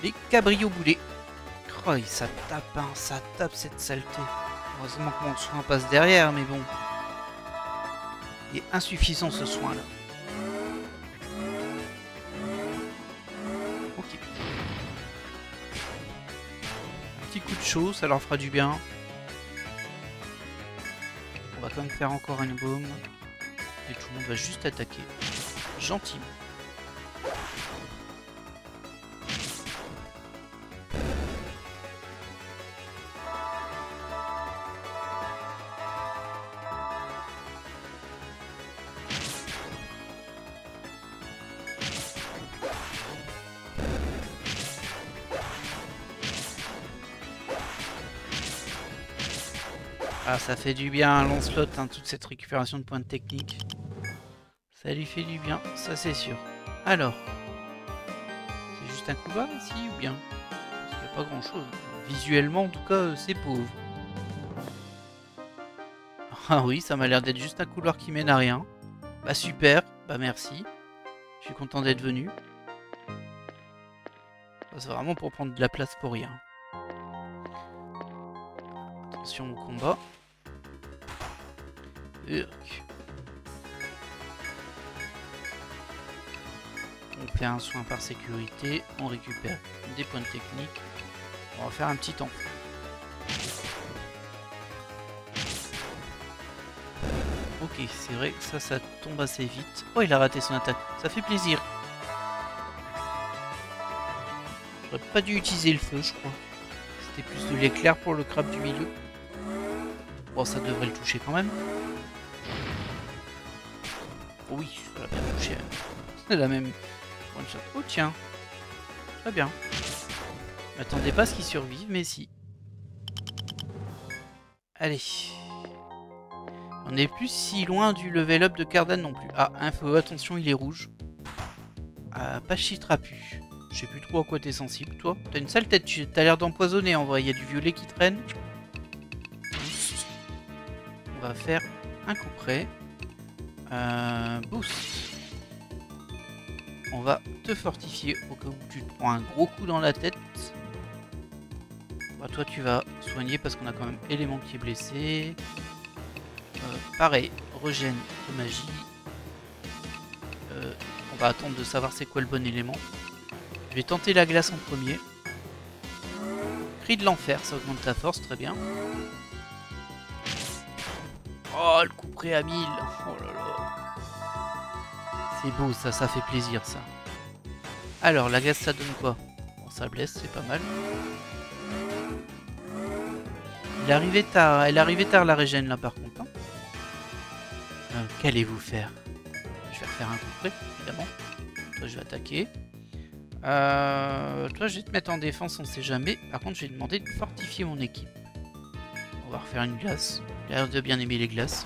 Les cabriots boulets. Oh, ça tape, hein. Ça tape cette saleté. Heureusement que mon soin passe derrière, mais bon. Il est insuffisant ce soin là. Ok. Un petit coup de chaud, ça leur fera du bien. On va quand même faire encore une baume. Et tout le monde va juste attaquer. Gentiment. Ah, ça fait du bien à Lancelot, hein, toute cette récupération de points de technique. Ça lui fait du bien, ça c'est sûr. Alors, c'est juste un coup bas ici ou bien? Parce qu'il n'y a pas grand chose. Visuellement, en tout cas, c'est pauvre. Ah oui, ça m'a l'air d'être juste un couloir qui mène à rien. Bah super, bah merci. Je suis content d'être venu. C'est vraiment pour prendre de la place pour rien. Attention au combat. On fait un soin par sécurité, on récupère des points de technique. On va faire un petit temps. Ok, c'est vrai que ça tombe assez vite. Oh, il a raté son attaque, ça fait plaisir. J'aurais pas dû utiliser le feu, je crois. C'était plus de l'éclair pour le crabe du milieu. Bon, ça devrait le toucher quand même. Oh oui, ça l'a bien touché. C'est la même one shot. Oh tiens. Très bien. Je m'attendais pas à ce qu'ils survivent, mais si. Allez. On n'est plus si loin du level up de Cardan non plus. Ah, info, attention, il est rouge. Ah, pas chitrapu. Je sais plus trop à quoi t'es sensible, toi. T'as une sale tête, t'as l'air d'empoisonner en vrai. Il y a du violet qui traîne. On va faire un coup près. Boost. On va te fortifier au cas où tu te prends un gros coup dans la tête. Bah, toi, tu vas soigner parce qu'on a quand même élément qui est blessé. Pareil, régène de magie. On va attendre de savoir c'est quoi le bon élément. Je vais tenter la glace en premier. Cri de l'enfer, ça augmente ta force, très bien. Oh, le coup près à 1000. Oh là là. C'est beau, ça fait plaisir, ça. Alors, la glace, ça donne quoi? Bon, ça blesse, c'est pas mal. Elle est arrivée tard la régène, là, par contre. Hein. Qu'allez-vous faire? Je vais refaire un coup près, évidemment. Toi, je vais attaquer. Toi, je vais te mettre en défense, on sait jamais. Par contre, je vais demander de fortifier mon équipe. On va refaire une glace. Il a l'air de bien aimer les glaces.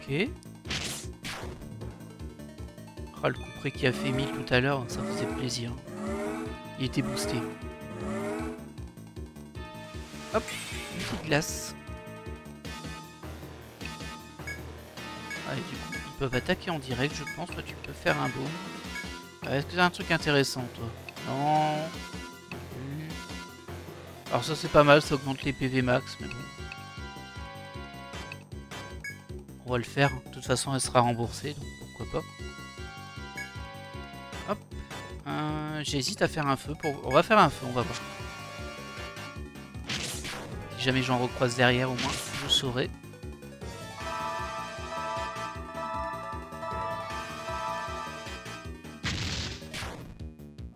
Ok. Oh, le coup près qui a fait 1000 tout à l'heure, ça faisait plaisir. Il était boosté. Hop, une petite glace. Ah, et du coup, ils peuvent attaquer en direct, je pense. Toi, tu peux faire un baume. Est-ce que c'est un truc intéressant, toi? Non. Alors ça, c'est pas mal, ça augmente les PV max, mais bon. On va le faire. De toute façon, elle sera remboursée, donc pourquoi pas. Hop. J'hésite à faire un feu. On va faire un feu, on va voir. Si jamais j'en recroise derrière, au moins, je saurai.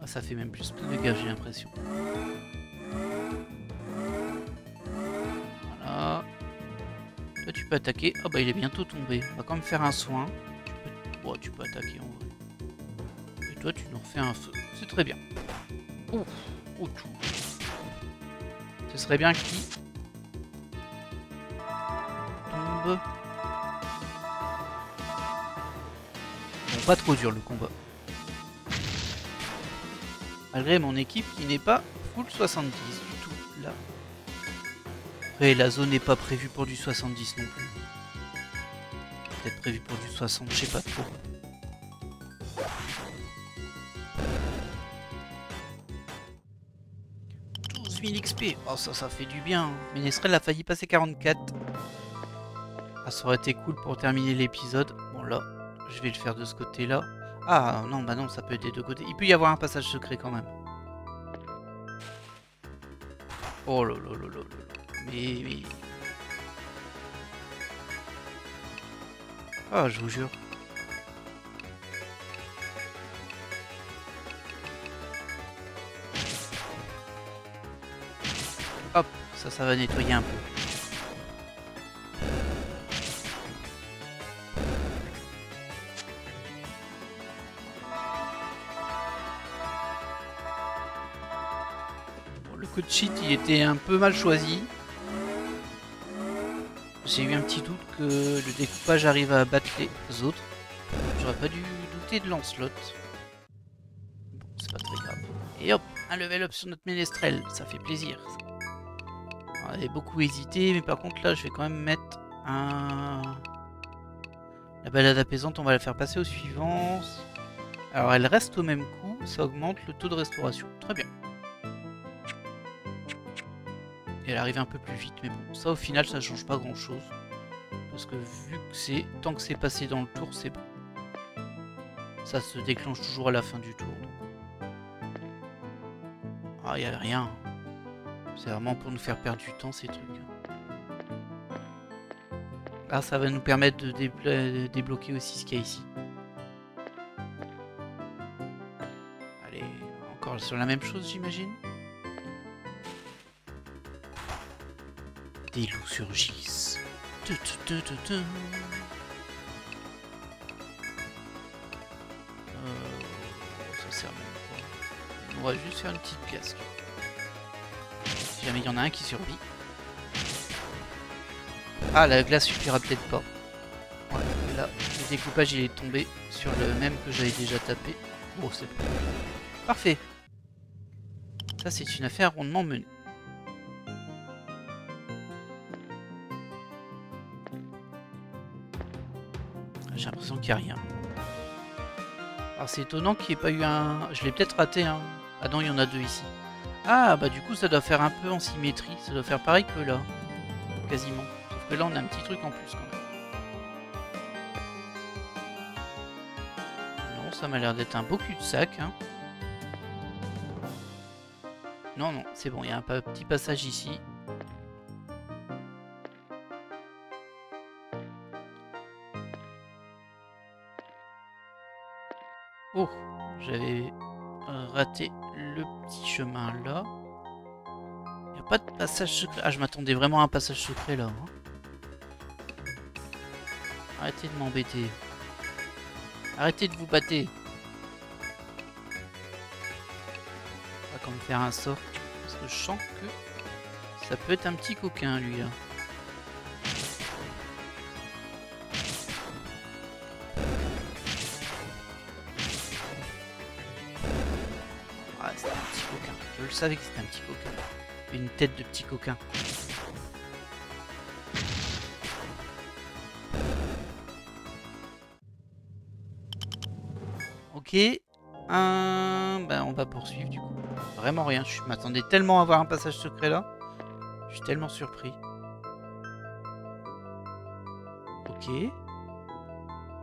Ah, ça fait même plus de dégâts, j'ai l'impression. Voilà. Toi, tu peux attaquer. Ah bah, il est bientôt tombé. On va quand même faire un soin. Tu peux attaquer en vrai. Et toi, tu nous refais un feu. C'est très bien. Ouf. Oh, tout. Ce serait bien qu'il tombe. Bon, pas trop dur le combat. Malgré mon équipe qui n'est pas full 70 du tout là. Après la zone n'est pas prévue pour du 70 non plus. Peut-être prévue pour du 60, je sais pas trop. XP, oh ça fait du bien. Ménestrel a failli passer 44. Ah, ça aurait été cool pour terminer l'épisode. Bon là, je vais le faire de ce côté-là. Ah non, bah non, ça peut être des deux côtés. Il peut y avoir un passage secret quand même. Oh là là là là là. Mais... Ah, je vous jure. Hop, ça va nettoyer un peu. Bon, le code cheat, il était un peu mal choisi. J'ai eu un petit doute que le découpage arrive à battre les autres. J'aurais pas dû douter de Lancelot. Bon, c'est pas très grave. Et hop, un level up sur notre ménestrel, ça fait plaisir. On avait beaucoup hésité, mais par contre là, je vais quand même mettre un... La balade apaisante, on va la faire passer au suivant. Alors elle reste au même coup, ça augmente le taux de restauration. Très bien. Et elle arrive un peu plus vite, mais bon, ça au final ça change pas grand chose. Parce que vu que c'est... Tant que c'est passé dans le tour, c'est bon. Ça se déclenche toujours à la fin du tour. Donc... Ah, y a rien. C'est vraiment pour nous faire perdre du temps ces trucs. Ah, ça va nous permettre de débloquer aussi ce qu'il y a ici. Allez, encore sur la même chose, j'imagine. Des loups surgissent. sert même pas. On va juste faire une petite glace. Si jamais il y en a un qui survit. Ah, la glace suffira peut-être pas. Ouais, là, le découpage il est tombé sur le même que j'avais déjà tapé. Bon, c'est bon. Parfait. Ça, c'est une affaire rondement menée. J'ai l'impression qu'il n'y a rien. Alors, c'est étonnant qu'il n'y ait pas eu un... Je l'ai peut-être raté, hein. Ah non, il y en a deux ici. Ah, bah du coup, ça doit faire un peu en symétrie. Ça doit faire pareil que là. Quasiment. Sauf que là, on a un petit truc en plus, quand même. Non, ça m'a l'air d'être un beau cul-de-sac, hein. Non, non, c'est bon, il y a un petit passage ici. Oh, j'avais raté le petit chemin là. Il n'y a pas de passage secret. Ah, je m'attendais vraiment à un passage secret là. Hein. Arrêtez de m'embêter. Arrêtez de vous battre. On va quand même faire un sort. Parce que je sens que ça peut être un petit coquin lui là. Ah, c'était un petit coquin. Je le savais que c'était un petit coquin. Une tête de petit coquin. Ok. Ben on va poursuivre du coup. Vraiment rien. Je m'attendais tellement à avoir un passage secret là. Je suis tellement surpris. Ok.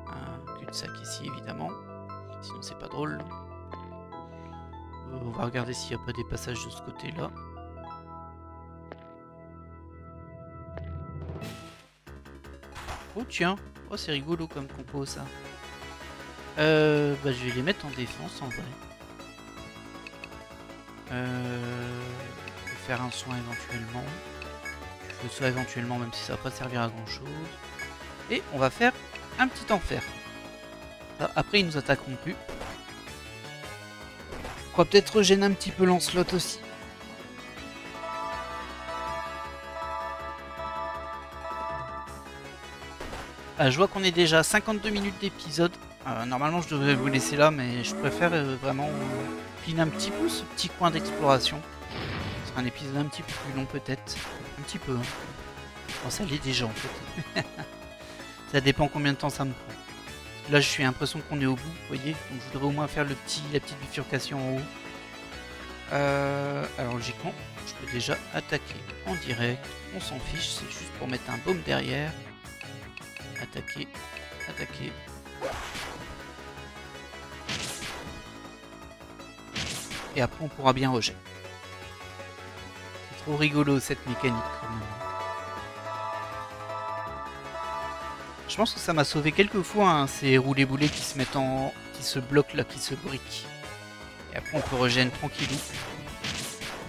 Un cul-de-sac ici évidemment. Sinon c'est pas drôle. On va regarder s'il n'y a pas des passages de ce côté là. Oh tiens. Oh c'est rigolo comme compo ça. Bah, je vais les mettre en défense en vrai. Je vais faire un soin éventuellement. Je fais ça éventuellement même si ça va pas servir à grand chose. Et on va faire un petit enfer. Là, après ils nous attaqueront plus. On va peut-être gêner un petit peu Lancelot aussi. Ah, je vois qu'on est déjà à 52 minutes d'épisode. Normalement je devrais vous laisser là, mais je préfère vraiment finir un petit peu ce petit coin d'exploration. Ce sera un épisode un petit peu plus long peut-être. Un petit peu. Hein. Bon, ça l'est déjà en fait. Ça dépend combien de temps ça me prend. Là je suis l'impression qu'on est au bout, vous voyez. Donc je voudrais au moins faire la petite bifurcation en haut. Alors logiquement, je peux déjà attaquer en direct. On s'en fiche, c'est juste pour mettre un baume derrière. Attaquer, attaquer. Et après on pourra bien rejet. C'est trop rigolo cette mécanique quand même. Je pense que ça m'a sauvé quelques fois hein, ces roulés-boulés qui se mettent en... qui se bloquent là, qui se briquent. Et après on peut regen tranquillou.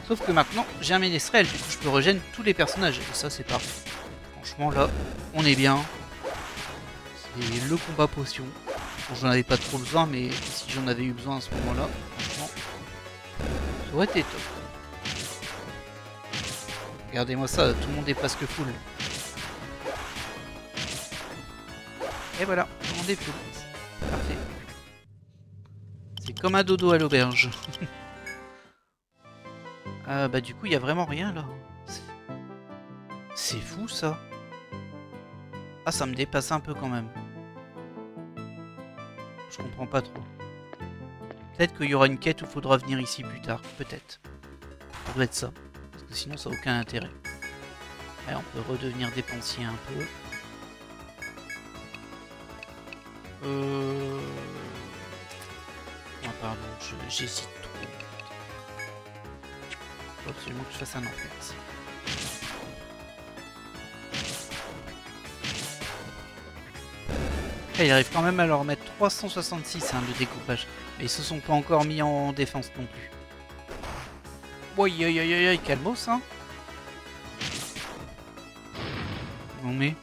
Sauf que maintenant j'ai un ménestrel, du coup je peux regen tous les personnages. Et ça c'est parfait. Franchement là, on est bien. C'est le combat potion. Bon, j'en avais pas trop besoin, mais si j'en avais eu besoin à ce moment-là, franchement, ça aurait été top. Regardez-moi ça, tout le monde est presque full. Et voilà, tout le monde est full. Parfait. C'est comme un dodo à l'auberge. Bah du coup, il n'y a vraiment rien là. C'est fou ça. Ah, ça me dépasse un peu quand même. Je comprends pas trop. Peut-être qu'il y aura une quête où il faudra venir ici plus tard. Peut-être. Ça doit être ça. Parce que sinon, ça n'a aucun intérêt. Allez, on peut redevenir dépensier un peu. Ah, pardon, j'hésite trop. Il faut absolument que je fasse un enfer ici. Il arrive quand même à leur mettre 366 hein, de découpage. Mais ils se sont pas encore mis en défense non plus. Aïe aïe aïe aïe aïe, calmos hein. Non mais...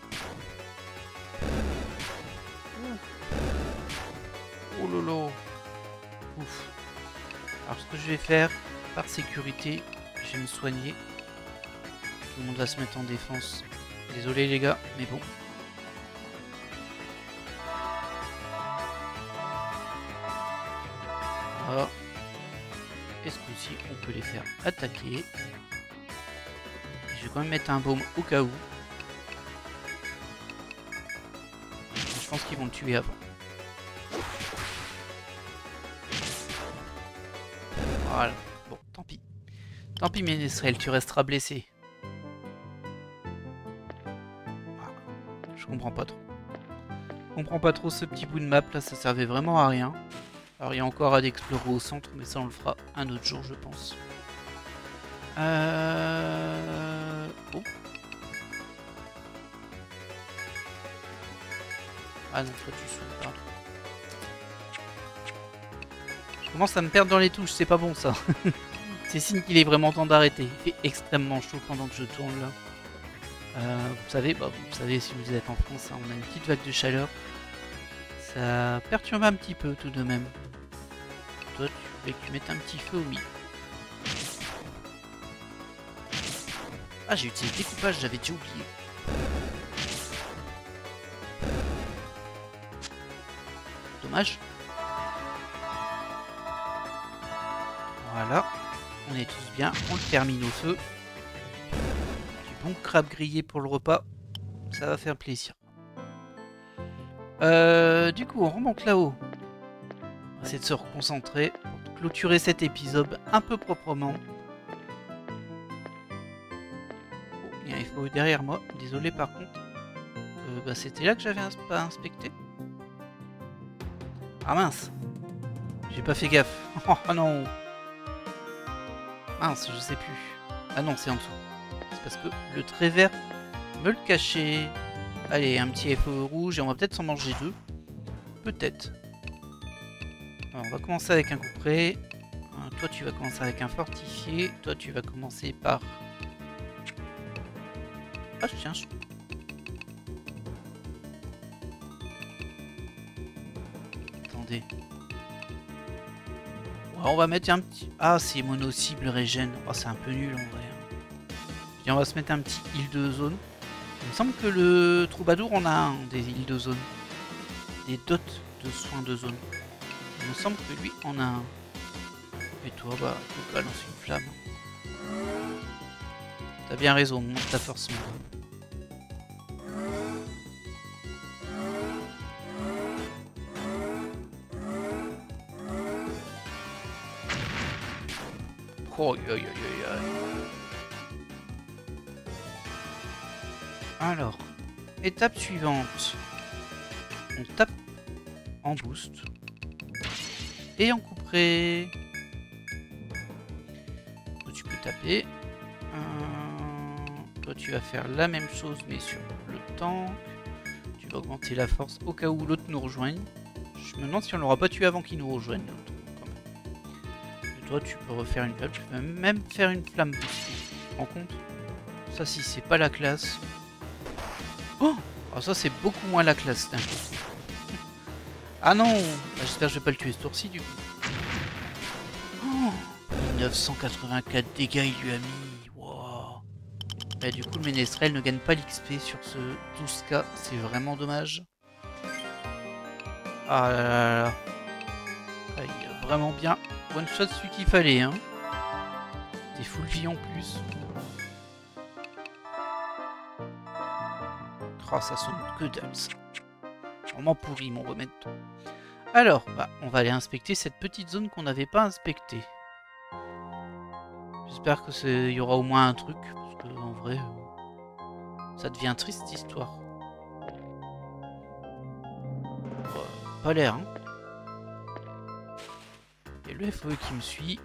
Oh lolo. Ouf. ce que je vais faire, par sécurité, je vais me soigner. Tout le monde va se mettre en défense. Désolé les gars, mais bon. Voilà. Et ce coup-ci, on peut les faire attaquer. Je vais quand même mettre un baume au cas où. Je pense qu'ils vont le tuer avant. Voilà. Bon, tant pis. Tant pis, Ménestrel, tu resteras blessé. Voilà. Je comprends pas trop. Je comprends pas trop ce petit bout de map là, ça servait vraiment à rien. Alors il y a encore à d'explorer au centre, mais ça on le fera un autre jour je pense. Oh. Ah non, toi tu souffles, pardon. Je commence à me perdre dans les touches, c'est pas bon ça. C'est signe qu'il est vraiment temps d'arrêter. Il fait extrêmement chaud pendant que je tourne là. Vous savez, si vous êtes en France, hein, on a une petite vague de chaleur. Ça perturbe un petit peu tout de même. Toi, tu voulais que tu mettes un petit feu au milieu. Ah, j'ai utilisé le découpage, j'avais déjà oublié. Dommage. Voilà. On est tous bien. On le termine au feu. Du bon crabe grillé pour le repas. Ça va faire plaisir. Du coup, on remonte là-haut. On va essayer de se reconcentrer pour clôturer cet épisode un peu proprement. Oh, il y a un FO derrière moi. Désolé par contre. C'était là que j'avais pas inspecté. Ah mince. J'ai pas fait gaffe. Oh non. Mince, je sais plus. Ah non, c'est en dessous. C'est parce que le trait vert me le cachait. Allez, un petit FO rouge et on va peut-être s'en manger deux. Peut-être. Alors, on va commencer avec un coup près. Toi, tu vas commencer avec un fortifié. Toi, tu vas commencer par... Ah, tiens. Attendez. Ouais, on va mettre un petit... Ah, c'est mono-cible régène. Oh, c'est un peu nul en vrai. Et on va se mettre un petit île de zone. Il me semble que le troubadour en a un des îles de zone. Des dots de soins de zone. Il me semble que lui en a un. Et toi, bah, faut balancer une flamme. T'as bien raison, monte ta force. Oh, alors, étape suivante. On tape en boost. Et en couperai. Toi, tu peux taper. Toi, tu vas faire la même chose, mais sur le tank. Tu vas augmenter la force au cas où l'autre nous rejoigne. Je me demande si on l'aura pas tué avant qu'il nous rejoigne. Et toi, tu peux refaire une flamme. Tu peux même faire une flamme boostée. Tu te rends compte? Ça, si c'est pas la classe. Oh! Alors ça, c'est beaucoup moins la classe d'un coup. Ah non! J'espère que je vais pas le tuer ce tour-ci du coup. Oh, 984 dégâts il lui a mis. Wow. Et du coup le Ménestrel ne gagne pas l'XP sur ce 12K. C'est vraiment dommage. Ah là là là. Ah, il a vraiment bien one shot celui qu'il fallait. Hein. Des full vie en plus. Oh, ça sonne que dalle ça. Vraiment pourri mon remède. Alors, bah, on va aller inspecter cette petite zone qu'on n'avait pas inspectée. J'espère qu'il y aura au moins un truc, parce que en vrai, ça devient triste histoire. Pas l'air, hein. Et le FOE qui me suit.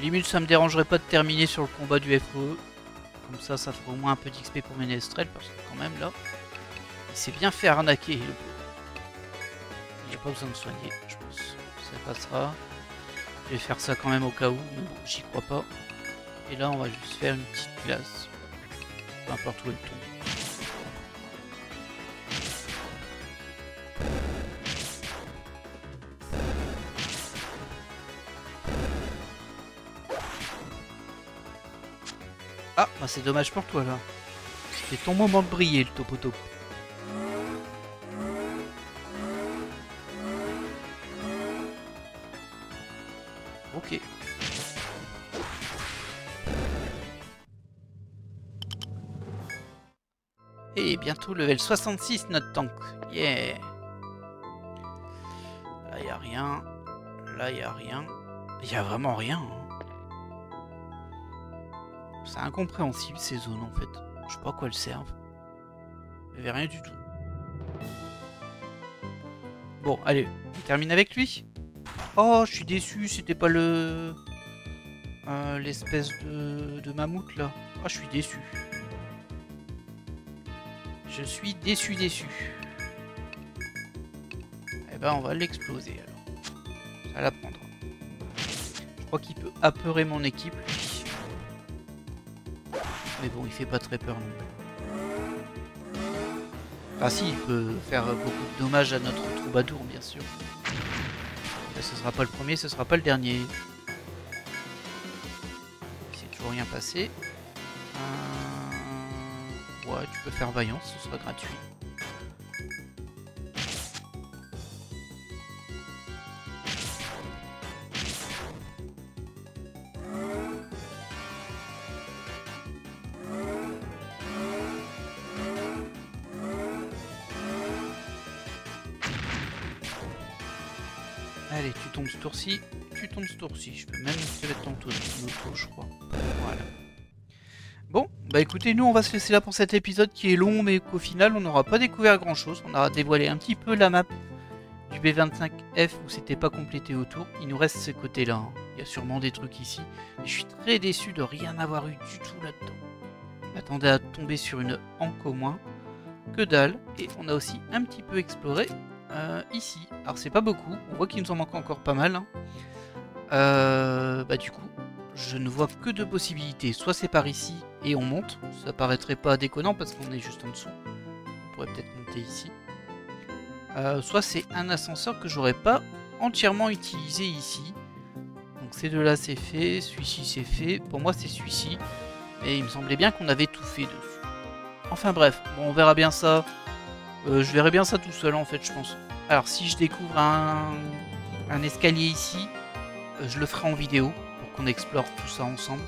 Limite, ça me dérangerait pas de terminer sur le combat du FOE. Comme ça, ça fera au moins un peu d'XP pour Ménestrel, parce que quand même là, il s'est bien fait arnaquer. Le il n'y a pas besoin de soigner, je pense. Ça passera. Je vais faire ça quand même au cas où, mais bon, j'y crois pas. Et là, on va juste faire une petite glace. Peu importe où elle tombe. Ah, bah c'est dommage pour toi là. C'était ton moment de briller, le Topoto. Ok. Et bientôt level 66 notre tank. Yeah. Là y a rien. Là y a rien. Y a vraiment rien. Hein. C'est incompréhensible ces zones en fait. Je sais pas à quoi elles servent. Il y avait rien du tout. Bon, allez, on termine avec lui. Oh, je suis déçu, c'était pas le... l'espèce de mammouth là. Oh, je suis déçu. Je suis déçu. Eh ben, on va l'exploser alors. Ça la prendra. Je crois qu'il peut apeurer mon équipe lui. Mais bon, il fait pas très peur non plus. Ah si, il peut faire beaucoup de dommages à notre troubadour, bien sûr. Là, ce sera pas le premier, ce sera pas le dernier. Il s'est toujours rien passé. Ouais, tu peux faire vaillance, ce sera gratuit. Allez, tu tombes ce tour-ci, tu tombes ce tour-ci. Je peux même te mettre ton tour, je crois. Voilà. Bon, bah écoutez, nous on va se laisser là pour cet épisode qui est long, mais qu'au final on n'aura pas découvert grand-chose. On aura dévoilé un petit peu la map du B25F où c'était pas complété autour. Il nous reste ce côté-là. Hein. Il y a sûrement des trucs ici. Mais je suis très déçu de rien avoir eu du tout là-dedans. Je m'attendais à tomber sur une hanque au moins. Que dalle. Et on a aussi un petit peu exploré ici. Alors c'est pas beaucoup. On voit qu'il nous en manque encore pas mal. Hein. Bah du coup, je ne vois que deux possibilités. Soit c'est par ici et on monte. Ça paraîtrait pas déconnant parce qu'on est juste en dessous. On pourrait peut-être monter ici. Soit c'est un ascenseur que j'aurais pas entièrement utilisé ici. Donc ces deux là c'est fait, celui-ci c'est fait. Pour moi c'est celui-ci. Et il me semblait bien qu'on avait tout fait dessus. Enfin bref, bon, on verra bien ça. Je verrai bien ça tout seul en fait je pense. Alors si je découvre un escalier ici, je le ferai en vidéo pour qu'on explore tout ça ensemble.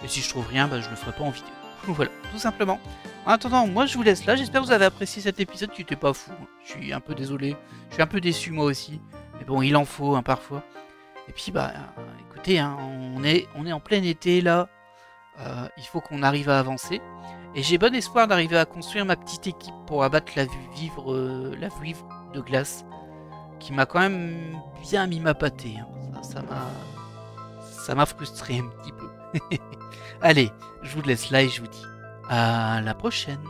Et si je trouve rien, bah, je le ferai pas en vidéo. Voilà, tout simplement. En attendant, moi je vous laisse là. J'espère que vous avez apprécié cet épisode qui était pas fou. Je suis un peu désolé. Je suis un peu déçu moi aussi. Mais bon, il en faut hein, parfois. Et puis bah, écoutez, hein, on est en plein été là. Il faut qu'on arrive à avancer. Et j'ai bon espoir d'arriver à construire ma petite équipe pour abattre la vivre de glace. Qui m'a quand même bien mis ma pâtée. Hein. Ça m'a frustré un petit peu. Allez, je vous laisse là et je vous dis à la prochaine.